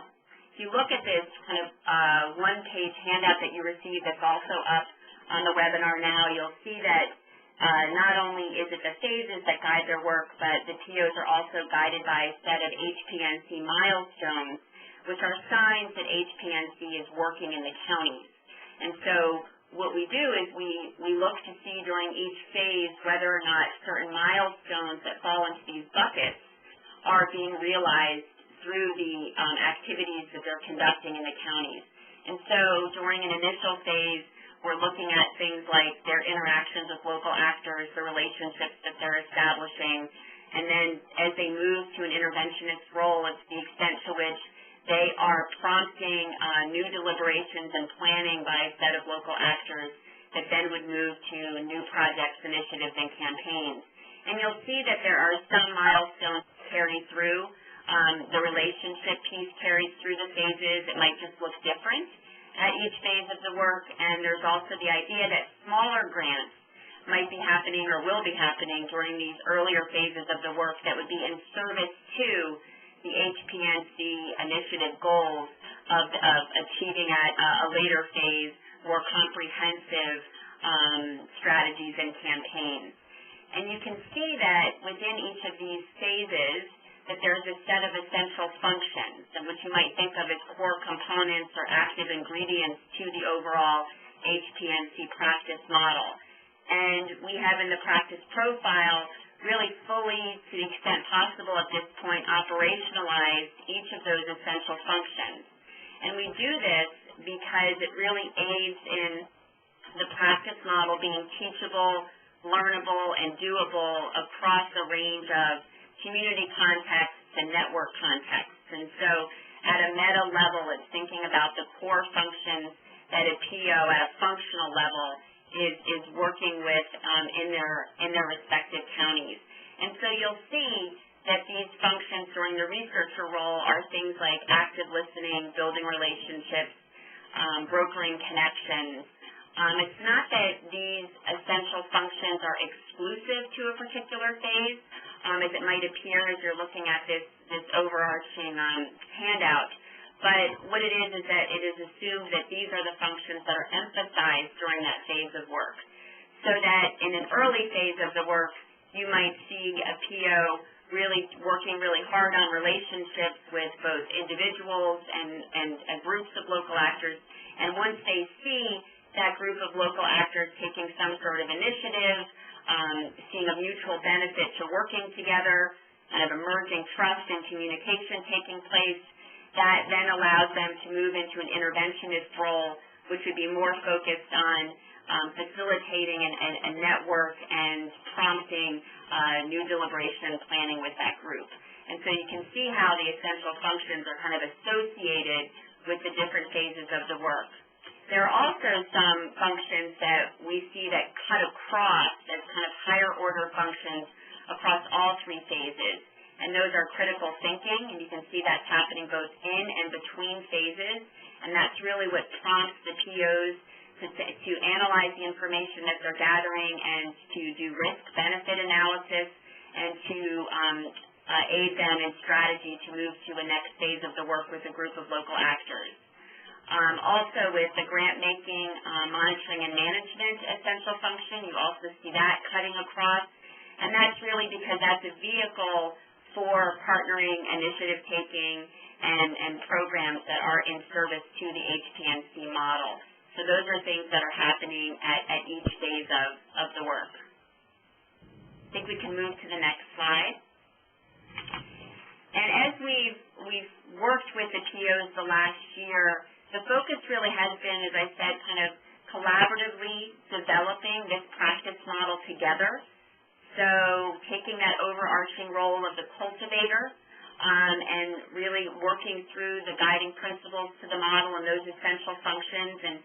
If you look at this kind of one-page handout that you received that's also up on the webinar now, you'll see that not only is it the phases that guide their work, but the POs are also guided by a set of HPNC milestones, which are signs that HPNC is working in the counties. And so what we do is we look to see during each phase whether or not certain milestones that fall into these buckets are being realized through the activities that they're conducting in the counties. And so during an initial phase, we're looking at things like their interactions with local actors, the relationships that they're establishing, and then as they move to an interventionist role, it's the extent to which they are prompting new deliberations and planning by a set of local actors that then would move to new projects, initiatives, and campaigns. And you'll see that there are some milestones that carry through. The relationship piece carries through the phases. It might just look different at each phase of the work, and there's also the idea that smaller grants might be happening or will be happening during these earlier phases of the work that would be in service to the HPNC initiative goals of achieving at a later phase more comprehensive strategies and campaigns. And you can see that within each of these phases that there's a set of essential functions, which you might think of as core components or active ingredients to the overall HPNC practice model. And we have in the practice profile really fully, to the extent possible at this point, operationalized each of those essential functions. And we do this because it really aids in the practice model being teachable, learnable, and doable across a range of community contexts and network contexts. And so at a meta level, it's thinking about the core functions that a PO at a functional level is working with in their respective counties. And so you'll see that these functions during the researcher role are things like active listening, building relationships, brokering connections. It's not that these essential functions are exclusive to a particular phase, as it might appear as you're looking at this overarching handout. But what it is that it is assumed that these are the functions that are emphasized during that phase of work. So that in an early phase of the work, you might see a PO really working really hard on relationships with both individuals and groups of local actors. And once they see that group of local actors taking some sort of initiative, seeing a mutual benefit to working together, kind of emerging trust and communication taking place, that then allows them to move into an interventionist role, which would be more focused on facilitating a network and prompting new deliberation and planning with that group. And so you can see how the essential functions are kind of associated with the different phases of the work. There are also some functions that we see that cut across as kind of higher order functions across all three phases. And those are critical thinking, and you can see that's happening both in and between phases. And that's really what prompts the POs to analyze the information that they're gathering and to do risk-benefit analysis and to aid them in strategy to move to a next phase of the work with a group of local actors. Also with the grant-making, monitoring, and management essential function, you also see that cutting across. And that's really because that's a vehicle for partnering, initiative-taking, and programs that are in service to the HPNC model. So those are things that are happening at each phase of the work. I think we can move to the next slide. And as we've worked with the POs the last year, the focus really has been, as I said, kind of collaboratively developing this practice model together. So taking that overarching role of the cultivator and really working through the guiding principles to the model and those essential functions and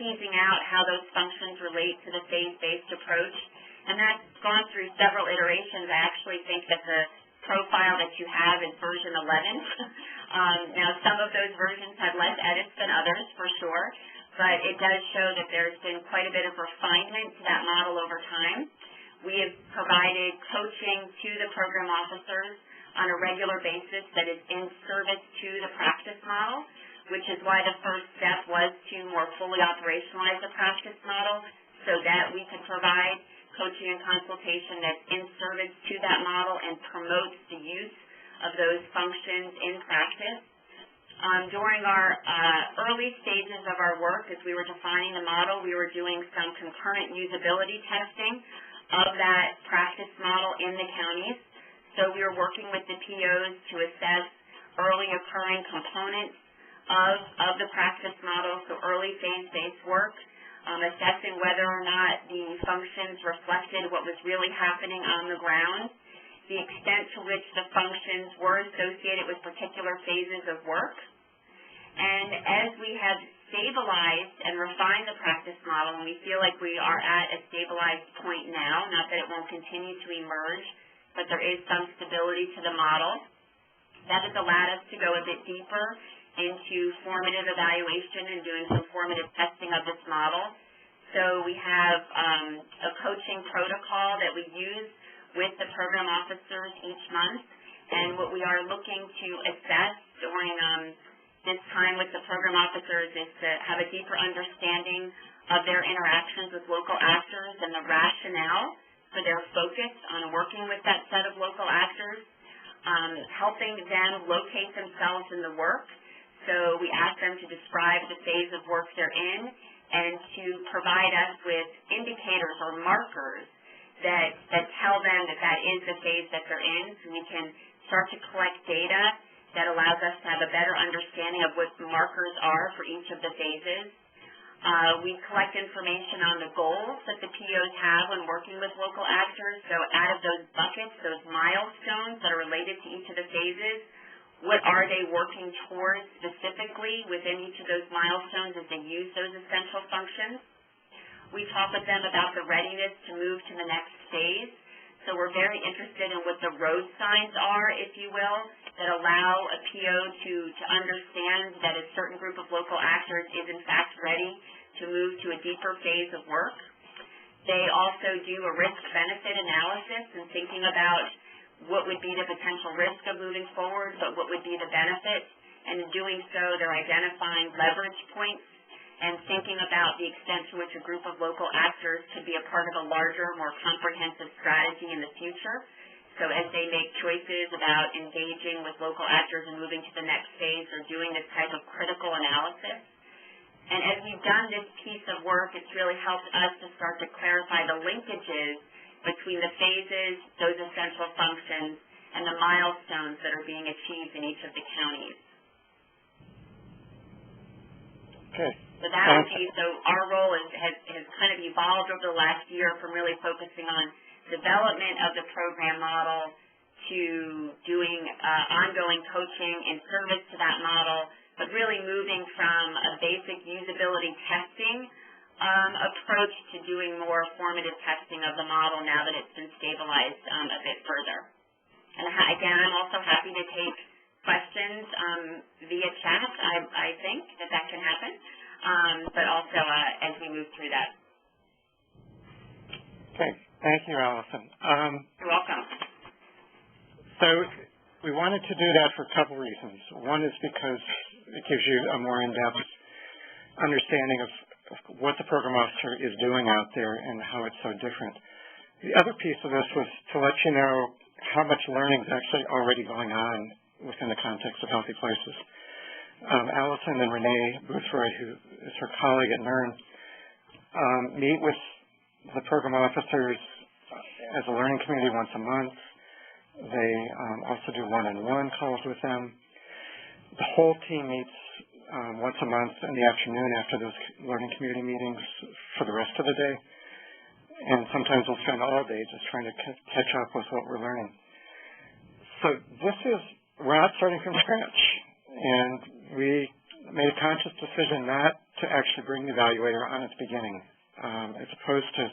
teasing out how those functions relate to the phase-based approach. And that's gone through several iterations. I actually think that the profile that you have is version 11. Now, some of those versions have less edits than others, for sure, but it does show that there's been quite a bit of refinement to that model over time. We have provided coaching to the program officers on a regular basis that is in service to the practice model, which is why the first step was to more fully operationalize the practice model so that we could provide coaching and consultation that's in service to that model and promotes the use of those functions in practice. During our early stages of our work, as we were defining the model, we were doing some concurrent usability testing of that practice model in the counties. So we were working with the POs to assess early occurring components of the practice model, so early phase-based work. assessing whether or not the functions reflected what was really happening on the ground, the extent to which the functions were associated with particular phases of work. And as we have stabilized and refined the practice model, and we feel like we are at a stabilized point now, not that it won't continue to emerge, but there is some stability to the model, that has allowed us to go a bit deeper into formative evaluation and doing some formative testing of this model. So we have a coaching protocol that we use with the program officers each month, and what we are looking to assess during this time with the program officers is to have a deeper understanding of their interactions with local actors and the rationale for their focus on working with that set of local actors, helping them locate themselves in the work. So we ask them to describe the phase of work they're in and to provide us with indicators or markers that tell them that that is the phase that they're in, so we can start to collect data that allows us to have a better understanding of what the markers are for each of the phases. We collect information on the goals that the POs have when working with local actors. So out of those buckets, those milestones that are related to each of the phases, what are they working towards specifically within each of those milestones as they use those essential functions? We talk with them about the readiness to move to the next phase. So we're very interested in what the road signs are, if you will, that allow a PO to understand that a certain group of local actors is in fact ready to move to a deeper phase of work. They also do a risk-benefit analysis and thinking about what would be the potential risk of moving forward, but what would be the benefit. And in doing so, they're identifying leverage points and thinking about the extent to which a group of local actors could be a part of a larger, more comprehensive strategy in the future. So as they make choices about engaging with local actors and moving to the next phase, they're doing this type of critical analysis. And as we've done this piece of work, it's really helped us to start to clarify the linkages between the phases, those essential functions, and the milestones that are being achieved in each of the counties. Okay. So that would be, so our role has kind of evolved over the last year from really focusing on development of the program model to doing ongoing coaching in service to that model, but really moving from a basic usability testing approach to doing more formative testing of the model now that it's been stabilized a bit further. And again, I'm also happy to take questions via chat. I think that can happen, but also as we move through that. Okay. Thank you, Allison. You're welcome. So we wanted to do that for a couple reasons. One is because it gives you a more in-depth understanding of what the program officer is doing out there and how it's so different. The other piece of this was to let you know how much learning is actually already going on within the context of Healthy Places. Allison and Renee Boothroyd, who is her colleague at NERN, meet with the program officers as a learning community once a month. They also do one-on-one calls with them. The whole team meets once a month in the afternoon after those learning community meetings for the rest of the day. And sometimes we'll spend all day just trying to catch up with what we're learning. So we're not starting from scratch. And we made a conscious decision not to actually bring the evaluator on at the beginning, as opposed to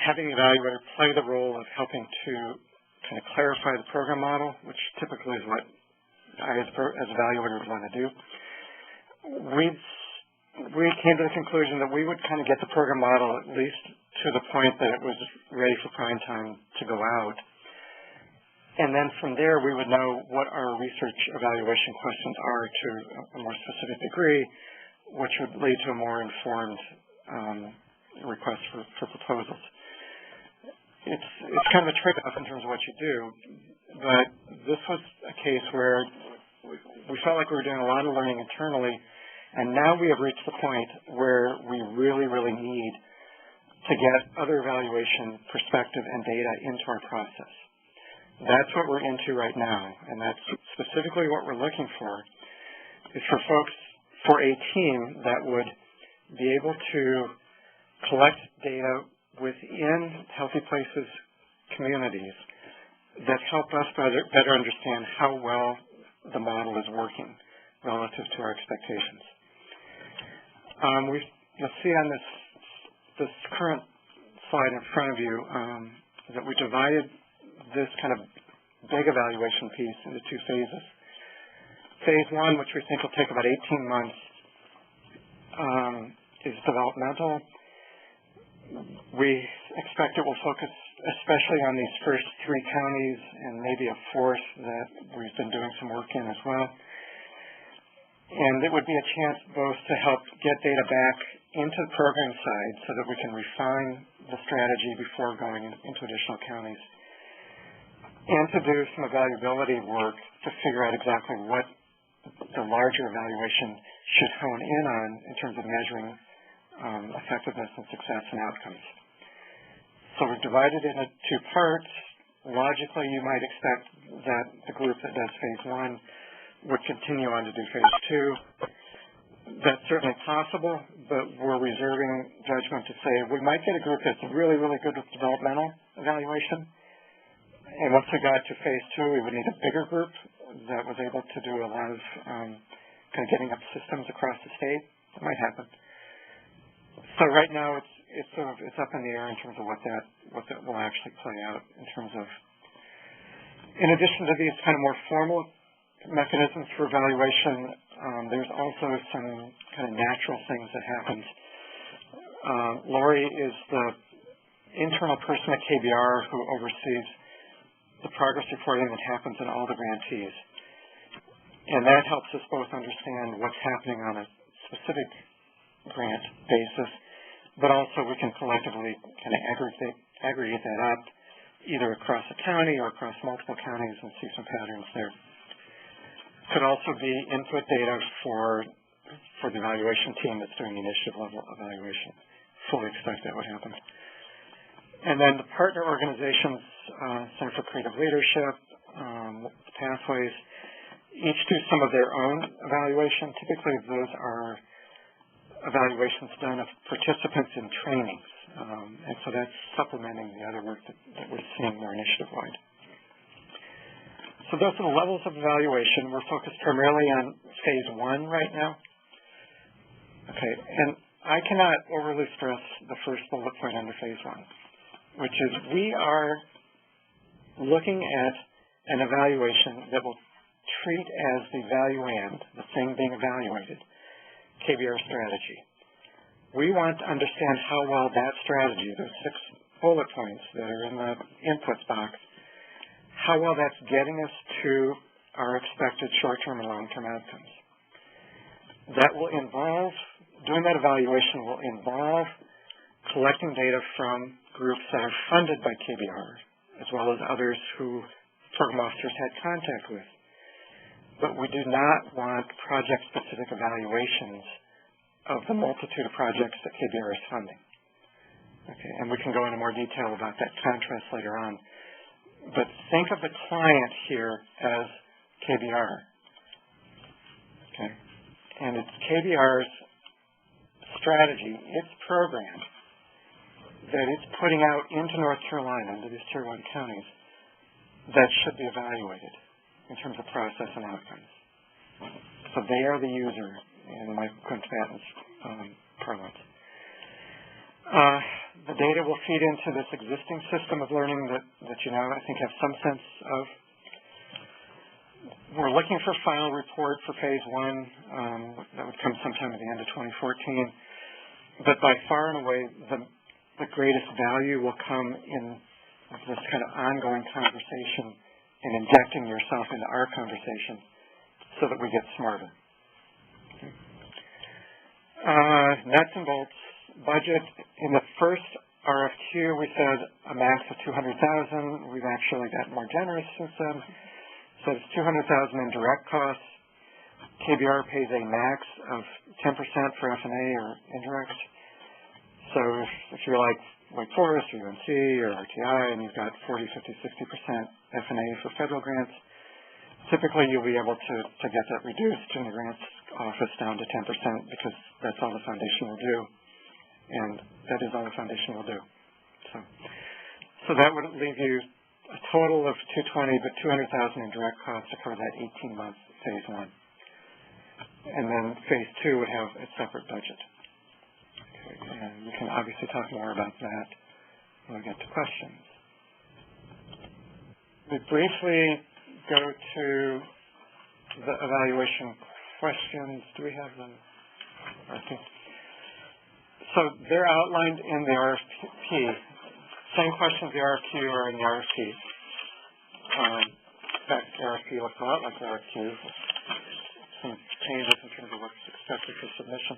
having the evaluator play the role of helping to kind of clarify the program model, which typically is what I, as evaluator, would want to do. We came to the conclusion that we would kind of get the program model at least to the point that it was ready for prime time to go out. And then from there, we would know what our research evaluation questions are to a more specific degree, which would lead to a more informed request for proposals. It's kind of a trade-off in terms of what you do, but this was a case where we felt like we were doing a lot of learning internally, and now we have reached the point where we really, really need to get other evaluation perspective and data into our process. That's what we're into right now, and that's specifically what we're looking for, is for folks, for a team that would be able to collect data within Healthy Places communities that help us better understand how well the model is working relative to our expectations. You'll see on this current slide in front of you that we divided this kind of big evaluation piece into two phases. Phase one, which we think will take about 18 months, is developmental. We expect it will focus especially on these first three counties and maybe a fourth that we've been doing some work in as well. And it would be a chance both to help get data back into the program side so that we can refine the strategy before going into additional counties, and to do some evaluability work to figure out exactly what the larger evaluation should hone in on in terms of measuring effectiveness and success and outcomes. So we've divided it into two parts. Logically, you might expect that the group that does phase one would continue on to do phase two. That's certainly possible, but we're reserving judgment to say we might get a group that's really, really good with developmental evaluation. And once we got to phase two, we would need a bigger group that was able to do a lot of kind of getting up systems across the state. That might happen. So right now it's up in the air in terms of what that will actually play out in terms of, in addition to these kind of more formal mechanisms for evaluation, there's also some kind of natural things that happen. Lori is the internal person at KBR who oversees the progress reporting that happens in all the grantees. And that helps us both understand what's happening on a specific grant basis, but also we can collectively kind of aggregate that up either across a county or across multiple counties and see some patterns there. Could also be input data for the evaluation team that's doing the initiative level evaluation. Fully expect that would happen. And then the partner organizations, Center for Creative Leadership, Pathways, each do some of their own evaluation. Typically those are evaluations done of participants in trainings. And so that's supplementing the other work that we're seeing more initiative-wide. So those are the levels of evaluation. We're focused primarily on phase one right now. Okay, and I cannot overly stress the first bullet point under phase one, which is we are looking at an evaluation that will treat as the evaluand, the thing being evaluated, KBR strategy. We want to understand how well that strategy, those 6 bullet points that are in the inputs box, how well that's getting us to our expected short-term and long-term outcomes. That will involve, doing that evaluation will involve collecting data from groups that are funded by KBR, as well as others who program officers had contact with. But we do not want project-specific evaluations of the multitude of projects that KBR is funding. Okay, and we can go into more detail about that contrast later on. But think of the client here as KBR. Okay, and it's KBR's strategy, its program, that it's putting out into North Carolina, into these Tier 1 counties, that should be evaluated in terms of process and outcomes. So they are the user in Michael Quinn-Patton's parlance. The data will feed into this existing system of learning that you now, I think, have some sense of. We're looking for a final report for phase one. That would come sometime at the end of 2014. But by far and away, the greatest value will come in this kind of ongoing conversation and injecting yourself into our conversation so that we get smarter. Okay. Nuts and bolts. Budget, in the first RFQ, we said a max of $200,000. We've actually gotten more generous since then. So it's $200,000 in direct costs. KBR pays a max of 10% for F&A or indirect. So if you're like Wake Forest or UNC or RTI and you've got 40, 50, 60% F&A for federal grants, typically you'll be able to get that reduced in the grants office down to 10% because that's all the foundation will do, and that is all the foundation will do. So that would leave you a total of $220,000, but $200,000 in direct costs to cover that 18-month phase one. And then phase two would have a separate budget. Okay, and we can obviously talk more about that when we get to questions. We briefly go to the evaluation questions. Do we have them? Okay. So they're outlined in the RFP. Same questions the RFQ are in the RFP. In fact, the RFP looks a lot like the RFQ. Some changes in terms of what's expected for submission.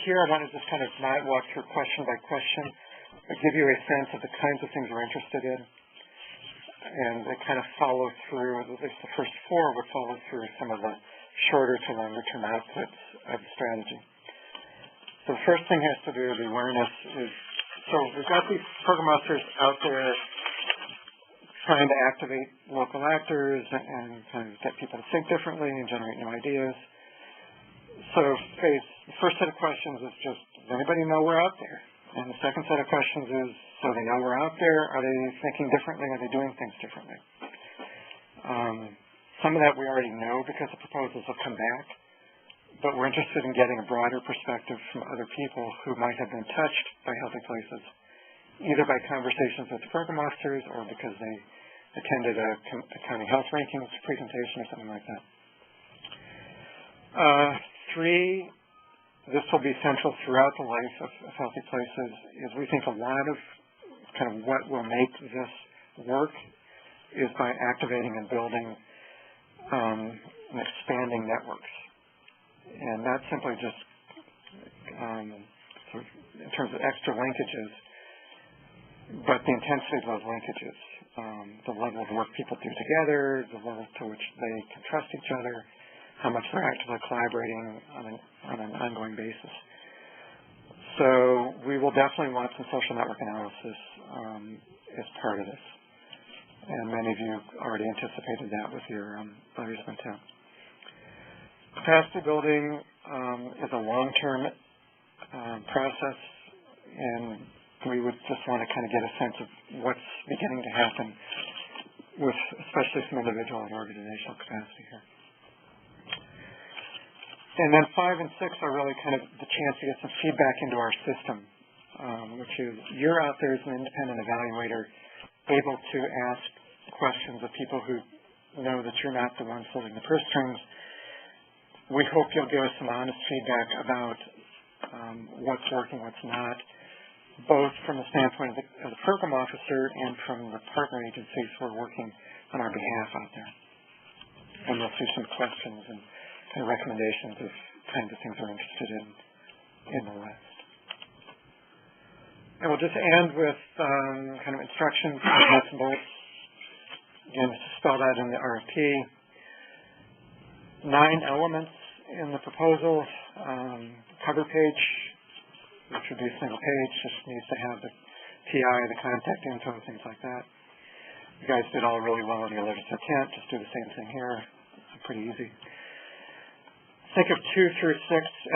Here I want to just kind of not walk through question by question, but give you a sense of the kinds of things we're interested in. And they kind of follow through, at least the first four would follow through some of the shorter to longer term outputs of the strategy. So the first thing has to do with the awareness is, so we've got these program officers out there trying to activate local actors and kind of get people to think differently and generate new ideas. So the first set of questions is just, does anybody know we're out there? And the second set of questions is, so they know we're out there, are they thinking differently, are they doing things differently? Some of that we already know because the proposals have come back, but we're interested in getting a broader perspective from other people who might have been touched by Healthy Places, either by conversations with the program officers or because they attended a county health rankings presentation or something like that. 3, this will be central throughout the life of Healthy Places, is we think a lot of kind of what will make this work is by activating and building and expanding networks. And not simply just sort of in terms of extra linkages, but the intensity of those linkages, the level of work people do together, the level to which they can trust each other, how much they're actively collaborating on an ongoing basis. So we will definitely want some social network analysis as part of this. And many of you already anticipated that with your letters of intent. Capacity building is a long-term process, and we would just want to kind of get a sense of what's beginning to happen with especially some individual and organizational capacity here. And then 5 and 6 are really kind of the chance to get some feedback into our system, which is you're out there as an independent evaluator able to ask questions of people who know that you're not the one pulling the purse strings. We hope you'll give us some honest feedback about what's working, what's not, both from the standpoint of the program officer and from the partner agencies who are working on our behalf out there. And we'll see some questions and recommendations of kinds of things we're interested in the list. And we'll just end with kind of instructions, nuts and bolts. Again, this is spelled out in the RFP. 9 elements in the proposal. Cover page, which would be a single page, just needs to have the PI, the contact info, things like that. You guys did all really well in your letters of intent. Just do the same thing here. It's pretty easy. Think of 2 through 6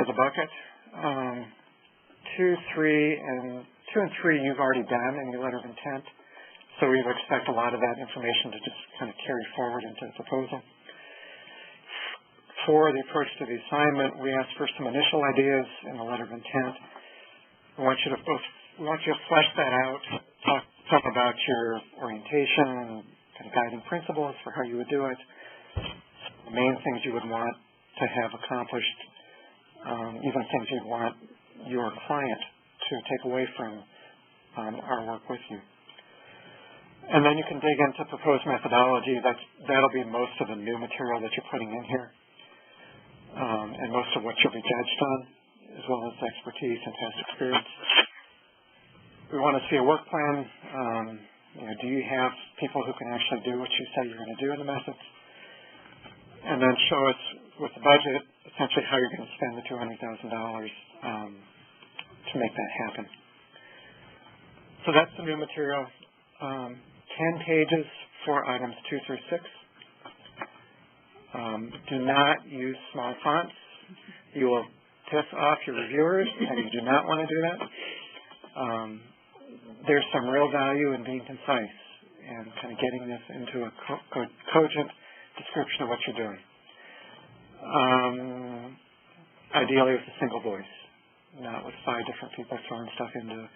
as a bucket. 2 and 3 you've already done in your letter of intent, so we would expect a lot of that information to just kind of carry forward into the proposal. 4, the approach to the assignment, we asked for some initial ideas in the letter of intent. We want you to flesh that out, talk about your orientation and kind of guiding principles for how you would do it, the main things you would want to have accomplished, even things you'd want your client to take away from our work with you. And then you can dig into proposed methodology. That'll be most of the new material that you're putting in here, and most of what you'll be judged on, as well as expertise and past experience. We want to see a work plan. Do you have people who can actually do what you say you're going to do in the methods? And then show us with the budget essentially how you're going to spend the $200,000 to make that happen. So that's the new material. 10 pages for items 2 through 6. Do not use small fonts. You will piss off your reviewers, and you do not want to do that. There's some real value in being concise and kind of getting this into a cogent description of what you're doing. Ideally with a single voice, not with 5 different people throwing stuff into the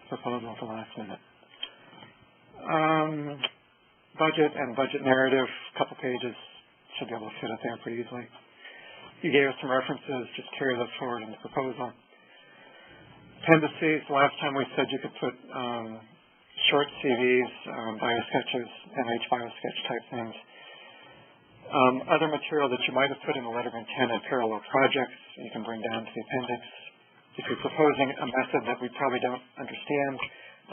proposal at the last minute. Budget and budget narrative, a couple pages, should be able to fit it there pretty easily. You gave us some references, just carry those forward in the proposal. Appendices, last time we said you could put short CVs, bio sketches, NH bio sketch type things. Other material that you might have put in the letter of intent and parallel projects, you can bring down to the appendix. If you're proposing a method that we probably don't understand,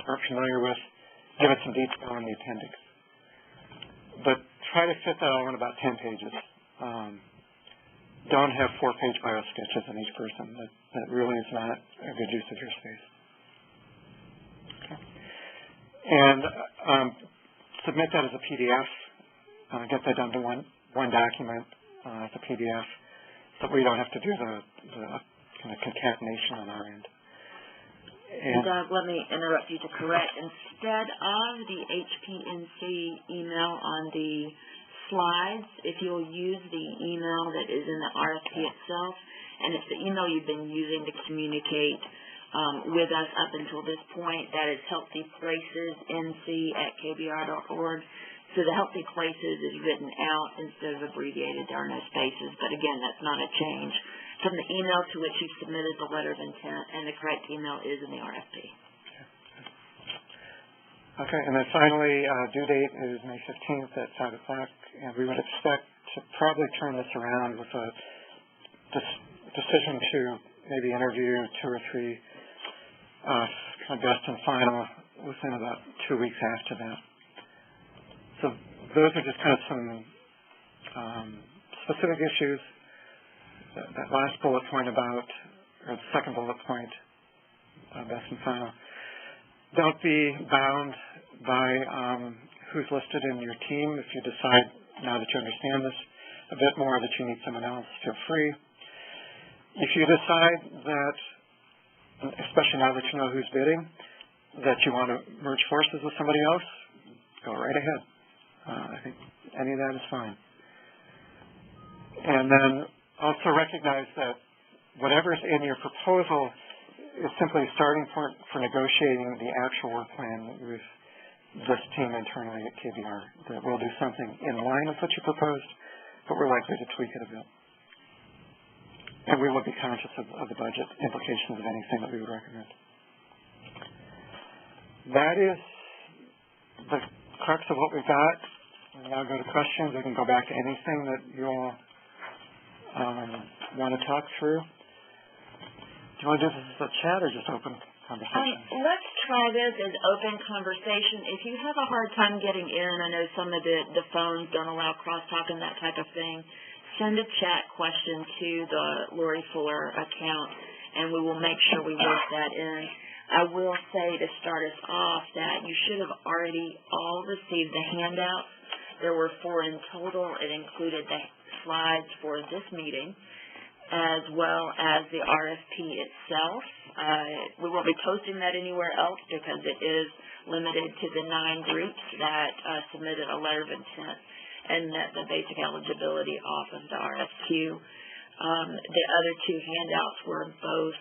aren't familiar with, give it some detail in the appendix. But try to fit that all in about 10 pages. Don't have 4-page bio sketches on each person. That really is not a good use of your space. Okay. And submit that as a PDF. Get that down to one document as a PDF, so we don't have to do the kind of concatenation on our end. And Doug, let me interrupt you to correct. Instead of the HPNC email on the slides, if you'll use the email that is in the RFP itself, and it's the email you've been using to communicate with us up until this point, that is healthyplacesnc@kbr.org. So the Healthy Places is written out instead of abbreviated. There are no spaces, but again, that's not a change from the email to which you submitted the letter of intent, and the correct email is in the RFP. Okay, and then finally, due date is May 15th at 5 o'clock, and we would expect to probably turn this around with a decision to maybe interview 2 or 3 kind of best and final within about 2 weeks after that. So those are just kind of some specific issues. That last bullet point about, or the second bullet point, best and final. Don't be bound by who's listed in your team. If you decide, now that you understand this a bit more, that you need someone else, feel free. If you decide that, especially now that you know who's bidding, that you want to merge forces with somebody else, go right ahead. I think any of that is fine. And then also recognize that whatever's in your proposal is simply a starting point for negotiating the actual work plan with this team internally at KBR. That we'll do something in line with what you proposed, but we're likely to tweak it a bit. And we will be conscious of the budget implications of anything that we would recommend. That is the crux of what we've got. We'll now go to questions. We can go back to anything that you all want to talk through. Do you want to do this as a chat or just open conversation? Let's try this as open conversation. If you have a hard time getting in, I know some of the phones don't allow crosstalk and that type of thing, send a chat question to the Lori Fuller account, and we will make sure we work that in. I will say to start us off that you should have already all received the handouts. There were 4 in total. It included the slides for this meeting, as well as the RFP itself. We won't be posting that anywhere else because it is limited to the 9 groups that submitted a letter of intent and met the basic eligibility off of the RFQ. The other 2 handouts were both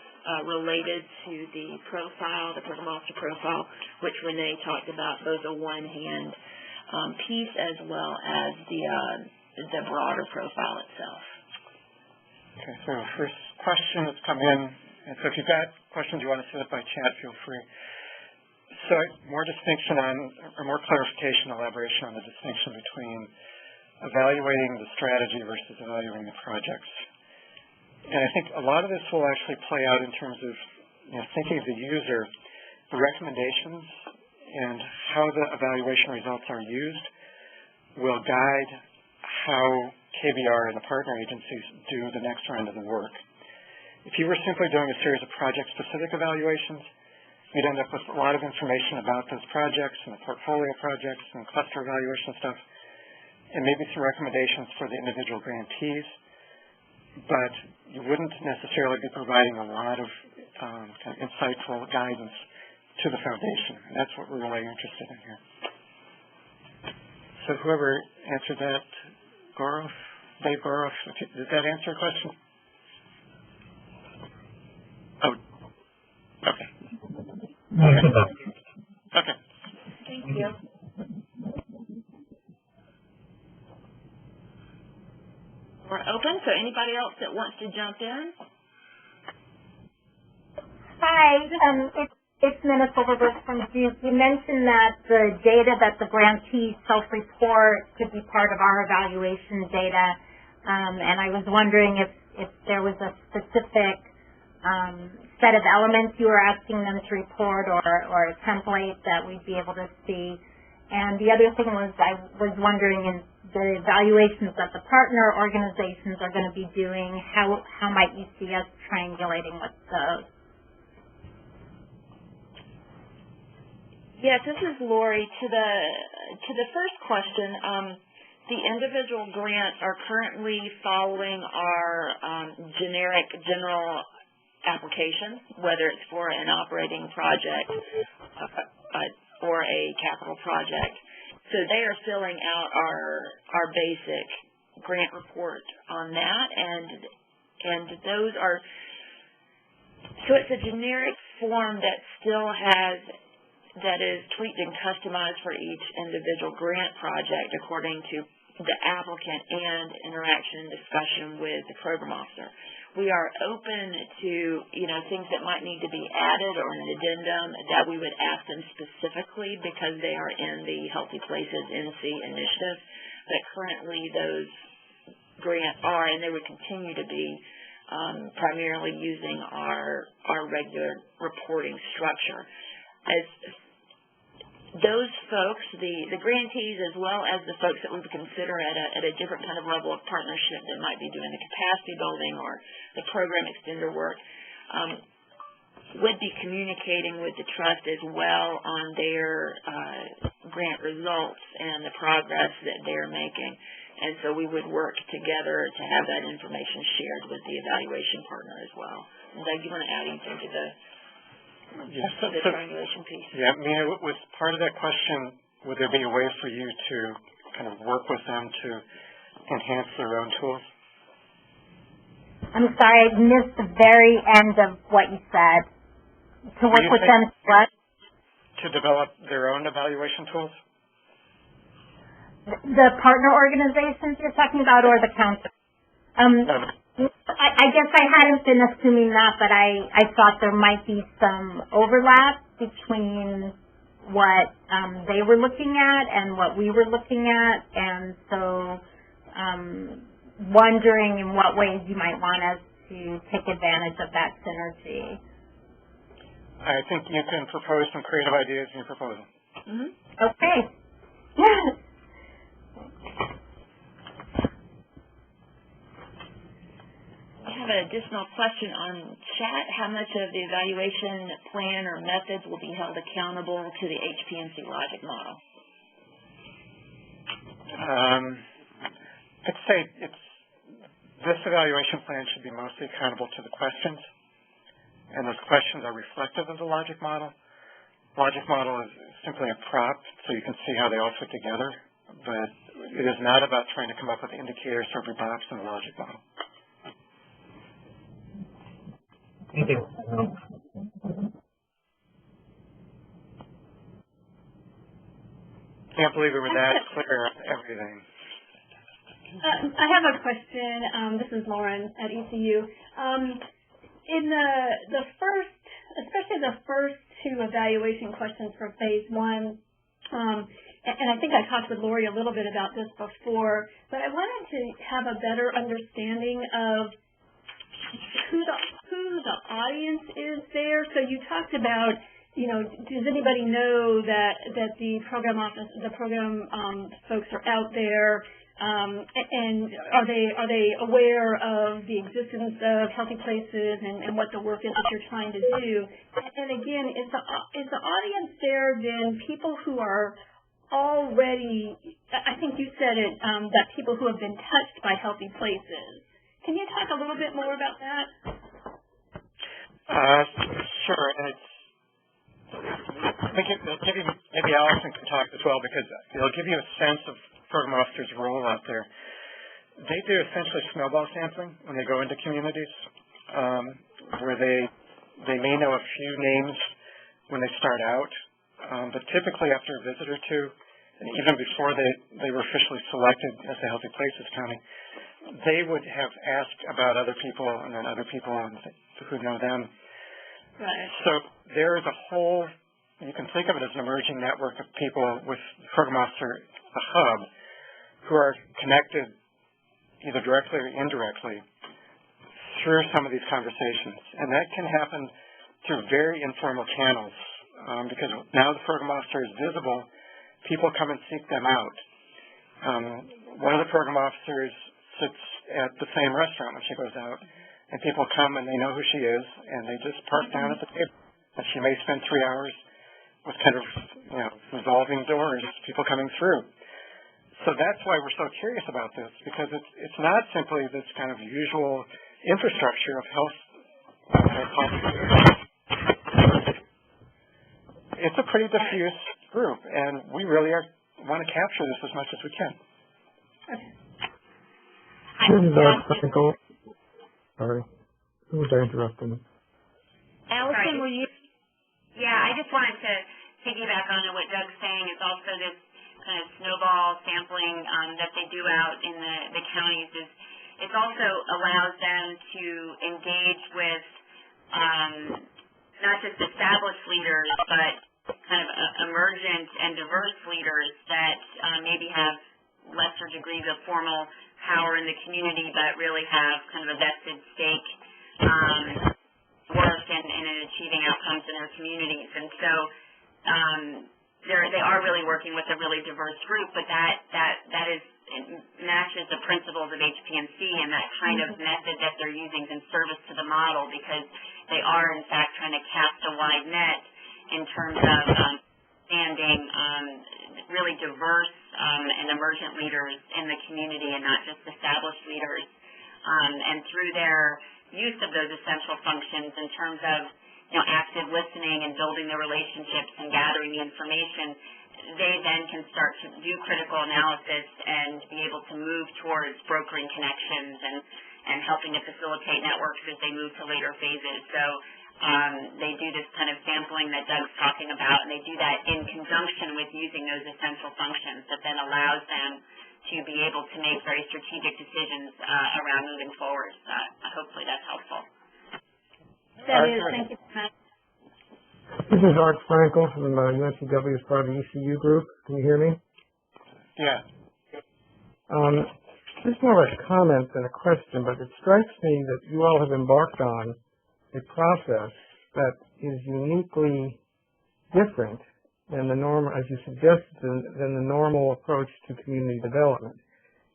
related to the profile, the program officer profile, which Renee talked about, both a one-hand piece as well as the broader profile itself. Okay, so first question that's come in, and so if you've got questions you want to submit by chat, feel free. So more distinction on, or more clarification, elaboration on the distinction between evaluating the strategy versus evaluating the projects. And I think a lot of this will actually play out in terms of thinking of the user, the recommendations and how the evaluation results are used will guide how KBR and the partner agencies do the next round of the work. If you were simply doing a series of project-specific evaluations, you'd end up with a lot of information about those projects and the portfolio projects and cluster evaluation stuff, and maybe some recommendations for the individual grantees, but you wouldn't necessarily be providing a lot of kind of insightful guidance to the foundation. And that's what we're really interested in here. So whoever answered that, Dave Goroff, did that answer your question? Oh, okay. Okay. Thank you. We're open, so anybody else that wants to jump in? Hi, it's Minna Silverberg from Duke. You mentioned that the data that the grantees self-report could be part of our evaluation data, and I was wondering if there was a specific set of elements you were asking them to report or a template that we'd be able to see. And the other thing was I was wondering in the evaluations that the partner organizations are going to be doing, how might you see us triangulating with those? Yes, this is Lori. To the first question, the individual grants are currently following our general application, whether it's for an operating project or a capital project. So they are filling out our basic grant report on that, and those are, so it's a generic form that is tweaked and customized for each individual grant project according to the applicant and interaction and discussion with the program officer. We are open to, things that might need to be added or an addendum that we would ask them specifically because they are in the Healthy Places NC initiative. But currently those grants are, and they would continue to be, primarily using our regular reporting structure. As those folks, the grantees, as well as the folks that we would consider at a different kind of level of partnership that might be doing the capacity building or the program extender work, would be communicating with the trust as well on their grant results and the progress that they're making. And so we would work together to have that information shared with the evaluation partner as well. And Doug, you want to add anything to the triangulation piece? Yeah, Mina, was part of that question, would there be a way for you to kind of work with them to enhance their own tools? I'm sorry, I missed the very end of what you said. To work with them, what? To develop their own evaluation tools? The partner organizations you're talking about, or the council? I guess I hadn't been assuming that, but I thought there might be some overlap between what they were looking at and what we were looking at, and so wondering in what ways you might want us to take advantage of that synergy. I think you can propose some creative ideas in your proposal. Mm-hmm. Okay. Yes. I have an additional question on chat. How much of the evaluation plan or methods will be held accountable to the HPNC logic model? I'd say this evaluation plan should be mostly accountable to the questions, and those questions are reflective of the logic model. Logic model is simply a prop, so you can see how they all fit together, but it is not about trying to come up with indicators for every box in the logic model. Thank you. Can't believe we were that clear on everything. I have a question. This is Lauren at ECU. In the first, especially the first two evaluation questions for phase one, and I think I talked with Lori a little bit about this before, but I wanted to have a better understanding of who the audience is there. So you talked about, does anybody know that the program office, the program folks are out there, and are they aware of the existence of Healthy Places and what the work is that you're trying to do? And again, is the audience there then people who are already, I think you said it, that people who have been touched by Healthy Places. Can you talk a little bit more about that? Sure, and it's, I think maybe Allison can talk as well, because it'll give you a sense of program officers' role out there. They do essentially snowball sampling when they go into communities, where they may know a few names when they start out, but typically after a visit or two, and even before they were officially selected as the Healthy Places County, they would have asked about other people and then other people who know them. Right. So there is a whole, you can think of it as an emerging network of people with Program Officer, the hub, who are connected either directly or indirectly through some of these conversations. And that can happen through very informal channels, because now the program officer is visible, people come and seek them out. One of the program officers sits at the same restaurant when she goes out, and people come and they know who she is, and they just park down at the table. And she may spend 3 hours with kind of, revolving doors, people coming through. So that's why we're so curious about this, because it's not simply this kind of usual infrastructure of health. It's a pretty diffuse group, and we really want to capture this as much as we can. This is Art Frankel. Sorry. Who was I interrupting? Allison, were you? Yeah, I just wanted to piggyback on what Doug's saying. It's also this kind of snowball sampling that they do out in the counties. It also allows them to engage with not just established leaders, but kind of emergent and diverse leaders that maybe have lesser degrees of formal power in the community, but really have kind of a vested stake work in achieving outcomes in their communities. And so they are really working with a really diverse group, but that is matches the principles of HPNC and that kind of method that they're using in service to the model, because they are in fact trying to cast a wide net in terms of standing really diverse and emergent leaders in the community and not just established leaders. And through their use of those essential functions in terms of active listening and building the relationships and gathering the information, they then can start to do critical analysis and be able to move towards brokering connections and helping to facilitate networks as they move to later phases. So they do this kind of sampling that Doug's talking about, and they do that in conjunction with using those essential functions that then allows them to be able to make very strategic decisions around moving forward. Hopefully that's helpful. That is. Thank you so much. This is Art Frankel from UNCW as part of the ECU group. Can you hear me? Yeah. This is more of a comment than a question, but it strikes me that you all have embarked on a process that is uniquely different than the normal, as you suggested, than the normal approach to community development.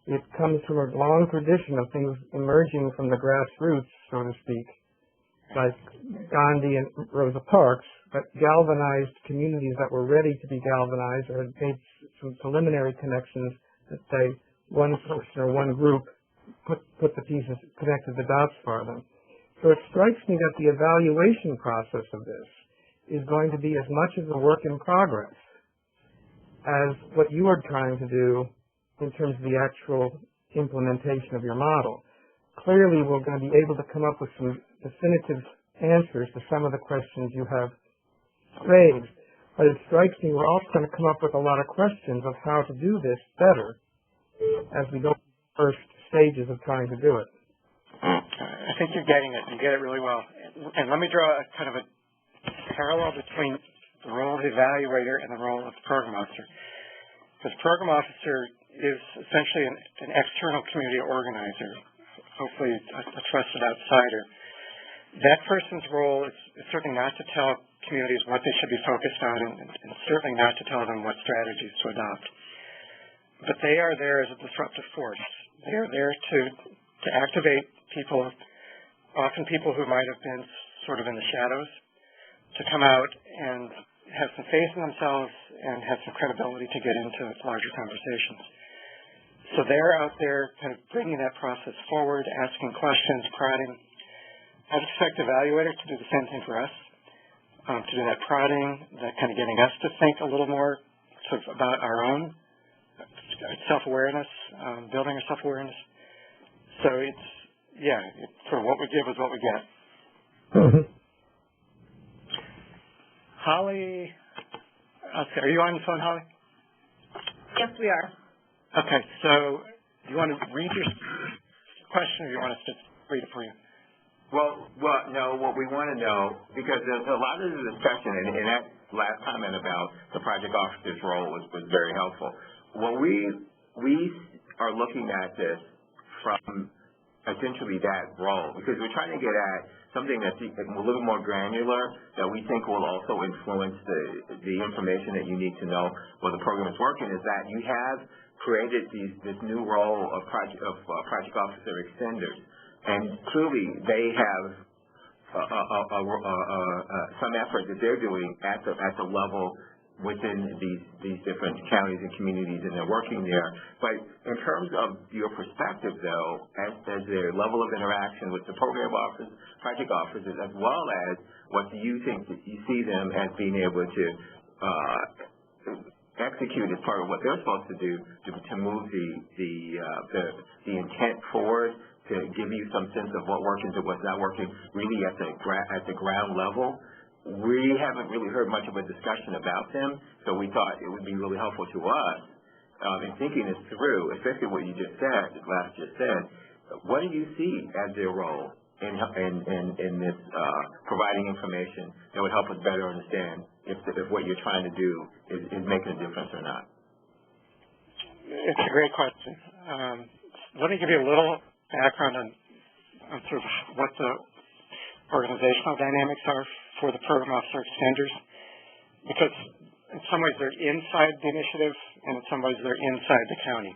It comes from a long tradition of things emerging from the grassroots, so to speak, like Gandhi and Rosa Parks, but galvanized communities that were ready to be galvanized or had made some preliminary connections that say one person or one group put the pieces, connected the dots for them. So it strikes me that the evaluation process of this is going to be as much as a work in progress as what you are trying to do in terms of the actual implementation of your model. Clearly, we're going to be able to come up with some definitive answers to some of the questions you have raised, but it strikes me we're also going to come up with a lot of questions of how to do this better as we go through the first stages of trying to do it. I think you're getting it. You get it really well. And let me draw a kind of a parallel between the role of the evaluator and the role of the program officer. Because program officer is essentially an external community organizer, hopefully a trusted outsider. That person's role is certainly not to tell communities what they should be focused on and certainly not to tell them what strategies to adopt. But they are there as a disruptive force. They are there to activate people, often people who might have been sort of in the shadows, to come out and have some faith in themselves and have some credibility to get into larger conversations. So they're out there kind of bringing that process forward, asking questions, prodding. I'd expect evaluators to do the same thing for us, to do that prodding, that kind of getting us to think a little more sort of about our own self-awareness, building our self-awareness. So for what we give is what we get. Holly, okay, are you on the phone, Holly? Yes, we are. Okay, so do you want to read your question, or do you want us to read it for you? Well, no, what we want to know, because there's a lot of the discussion, and that last comment about the project officer's role was very helpful. Well, we are looking at this from essentially that role, because we're trying to get at something that's a little more granular that we think will also influence the information that you need to know while the program is working, is that you have created this new role of project officer extenders, and clearly they have some effort that they're doing at the level within these different counties and communities, and they're working there. But in terms of your perspective, though, as their level of interaction with the program officers, project officers, as well as what do you think that you see them as being able to execute as part of what they're supposed to do to move the intent forward, to give you some sense of what working to what's not working, really at the ground level. We haven't really heard much of a discussion about them, so we thought it would be really helpful to us in thinking this through, especially what you just said, what do you see as their role in this providing information that would help us better understand if what you're trying to do is making a difference or not? It's a great question. Let me give you a little background on sort of what the organizational dynamics are for the program officer extenders, because in some ways they're inside the initiative and in some ways they're inside the county.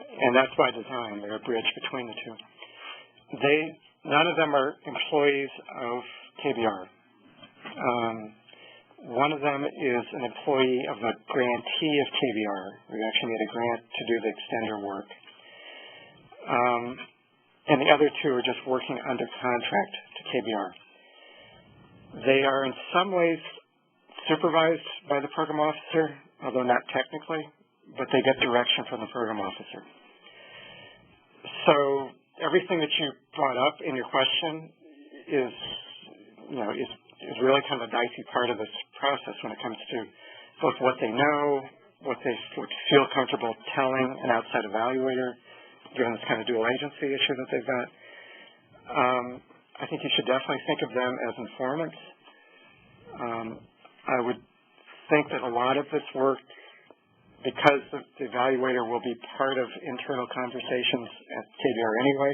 And that's by design. They're a bridge between the two. None of them are employees of KBR. One of them is an employee of a grantee of KBR. We actually made a grant to do the extender work. And the other two are just working under contract to KBR. They are in some ways supervised by the program officer, although not technically, but they get direction from the program officer. So everything that you brought up in your question is really kind of a dicey part of this process when it comes to both what they know, what they feel comfortable telling an outside evaluator, given this kind of dual agency issue that they've got. I think you should definitely think of them as informants. I would think that a lot of this work, because the evaluator will be part of internal conversations at KBR anyway,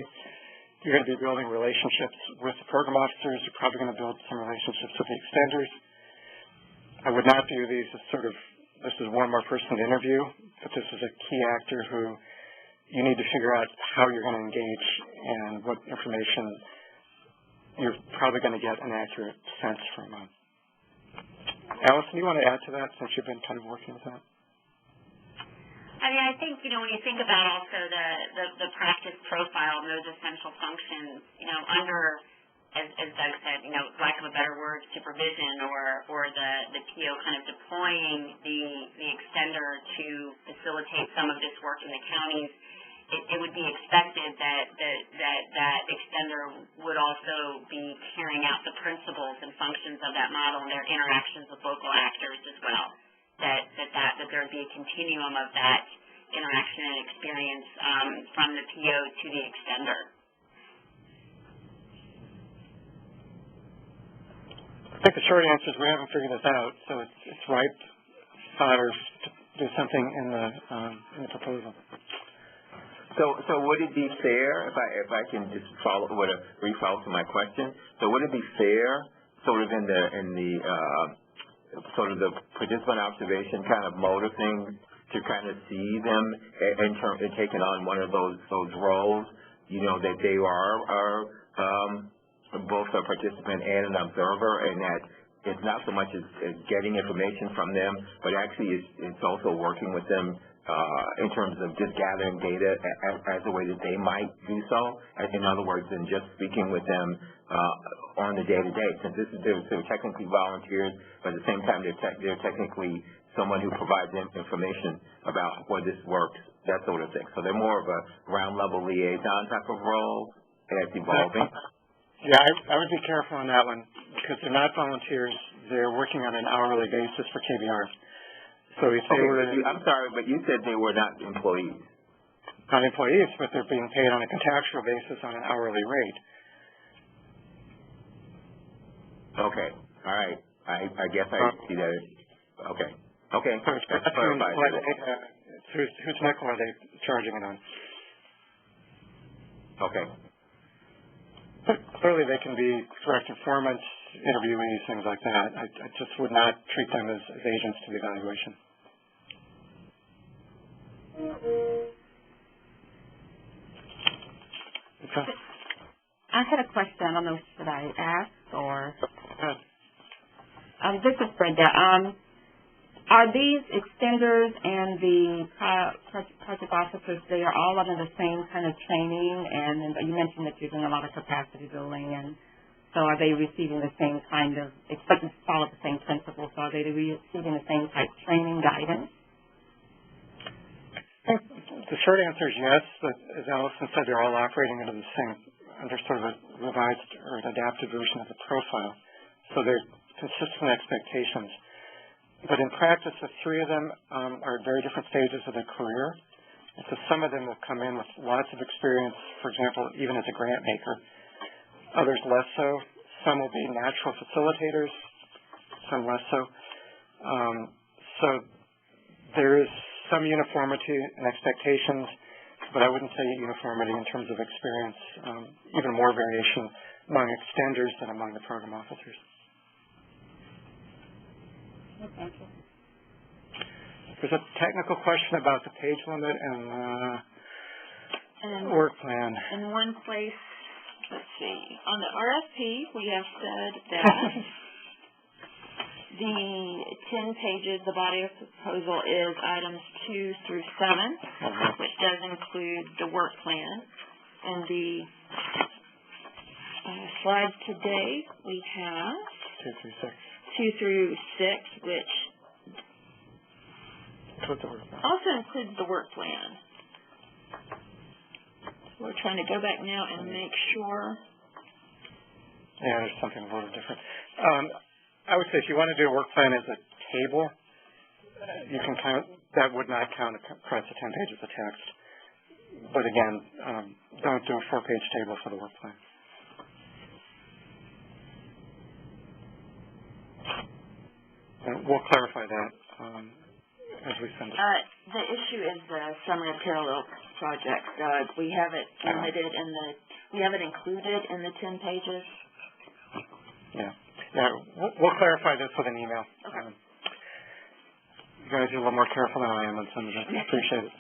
you're going to be building relationships with the program officers. You're probably going to build some relationships with the extenders. I would not view these as sort of, this is one more person to interview, but this is a key actor who you need to figure out how you're going to engage and what information you're probably going to get an accurate sense from. Allison, do you want to add to that since you've been kind of working with that? I mean, I think, when you think about also the practice profile and those essential functions, under, as Doug said, lack of a better word, supervision or the PO kind of deploying the extender to facilitate some of this work in the counties, it would be expected that extender would also be carrying out the principles and functions of that model and their interactions with local actors as well. That there would be a continuum of that interaction and experience from the PO to the extender. I think the short answer is we haven't figured this out, so it's ripe fodder to do something in the proposal. So would it be fair, if I can just follow with a brief follow to my question? So would it be fair, sort of in the sort of the participant observation kind of mode of things, to kind of see them in taking on one of those roles, that they are both a participant and an observer, and that it's not so much as getting information from them, but actually it's also working with them in terms of just gathering data as a way that they might do so. In other words, than just speaking with them on the day-to-day. Since they're technically volunteers, but at the same time they're technically someone who provides them information about where this works, that sort of thing. So they're more of a ground-level liaison type of role, and it's evolving. Yeah, I would be careful on that one because they're not volunteers. They're working on an hourly basis for KBR. So if they were... I'm sorry, but you said they were not employees. Not employees, but they're being paid on a contractual basis on an hourly rate. Okay. All right. I guess I see that. Okay. Okay. Whose nickel are they charging it on? Okay. But clearly they can be direct informants, interviewees, things like that. I just would not treat them as agents to the evaluation. Okay. I had a question. I don't know, should I ask or? This is Brenda. Are these extenders and the project officers, they are all under the same kind of training? And you mentioned that you're doing a lot of capacity building, and so are they receiving the same kind of, expected to follow the same principles? So are they receiving the same type of training guidance? The short answer is yes, but as Allison said, they're all operating under sort of a revised or an adapted version of the profile. So they're consistent expectations. But in practice, the three of them are at very different stages of their career. And so some of them will come in with lots of experience, for example, even as a grant maker. Others less so. Some will be natural facilitators, some less so. So there is some uniformity in expectations, but I wouldn't say uniformity in terms of experience, even more variation among extenders than among the program officers. Thank you. There's a technical question about the page limit and work plan. In one place, let's see, on the RFP, we have said that the 10 pages, the body of proposal is items 2 through 7, which does include the work plan. And the slides today, we have 2 through 6, which also includes the work plan. We're trying to go back now and make sure. Yeah, there's something a little different. I would say if you want to do a work plan as a table, you can count, that would not count across the 10 pages of text. But again, don't do a 4-page table for the work plan. And we'll clarify that as we send it. The issue is the summary of parallel projects. We have it included in the 10 pages. Yeah. We'll clarify this with an email. Okay. You guys are a little more careful than I am on some of this. I appreciate it.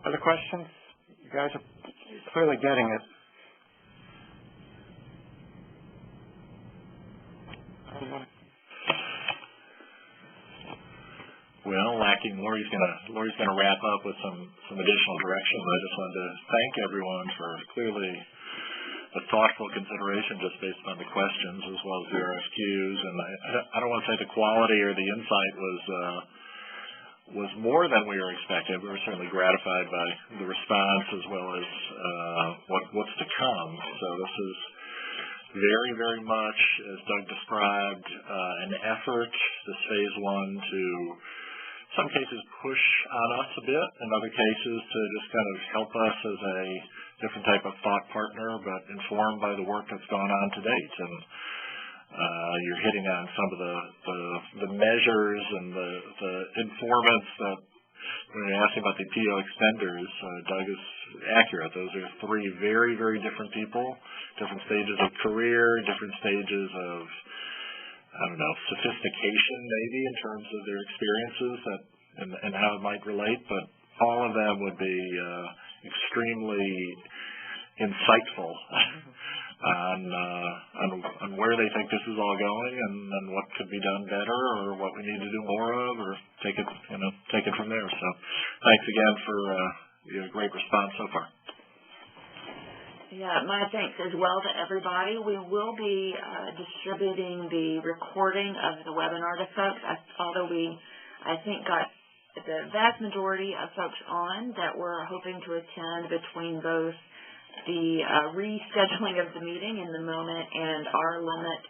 Other questions? You guys are clearly getting it. Well, Lori's gonna wrap up with some additional direction. I just wanted to thank everyone for clearly a thoughtful consideration just based on the questions as well as the RFQs. And I don't want to say the quality or the insight was more than we were expecting. We were certainly gratified by the response as well as what's to come. So this is very, very much, as Doug described, an effort, this phase 1, to in some cases push on us a bit, in other cases to just kind of help us as a different type of thought partner, but informed by the work that's gone on to date. And you're hitting on some of the measures and the informants that when you're asking about the PO extenders, Doug is accurate. Those are 3 very, very different people, different stages of career, different stages of, I don't know, sophistication maybe in terms of their experiences and how it might relate, but all of them would be extremely insightful on where they think this is all going and what could be done better or what we need to do more of, or take it from there. So thanks again for your great response so far. Yeah, my thanks as well to everybody. We will be distributing the recording of the webinar to folks, although I think, got the vast majority of folks on that we're hoping to attend between both the rescheduling of the meeting in the moment and our limit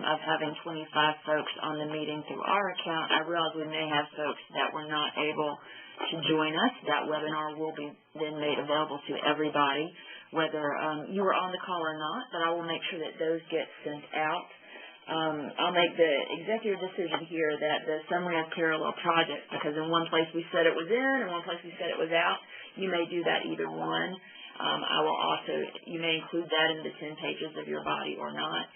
of having 25 folks on the meeting through our account. I realize we may have folks that were not able to join us. That webinar will be then made available to everybody, whether you were on the call or not, but I will make sure that those get sent out. I'll make the executive decision here that the summary of parallel projects, because in one place we said it was in and one place we said it was out, you may do that either one. You may include that in the 10 pages of your body or not.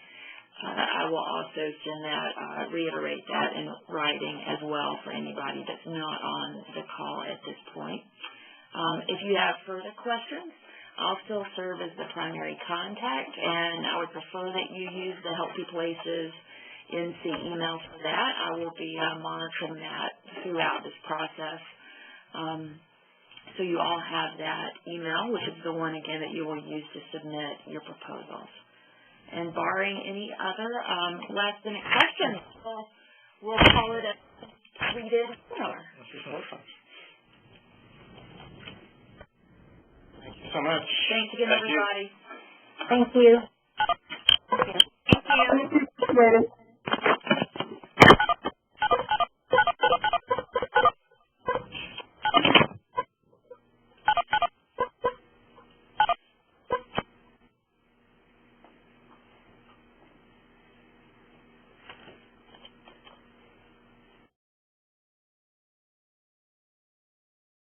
I will also send that, reiterate that in writing as well for anybody that's not on the call at this point. If you have further questions, I'll still serve as the primary contact, and I would prefer that you use the Healthy Places NC email for that. I will be monitoring that throughout this process. So you all have that email, which is the one, again, that you will use to submit your proposals. And barring any other last-minute questions, we'll call it a completed webinar. Thank you so much. Thanks again, everybody. Thank you. Thank you. Thank you.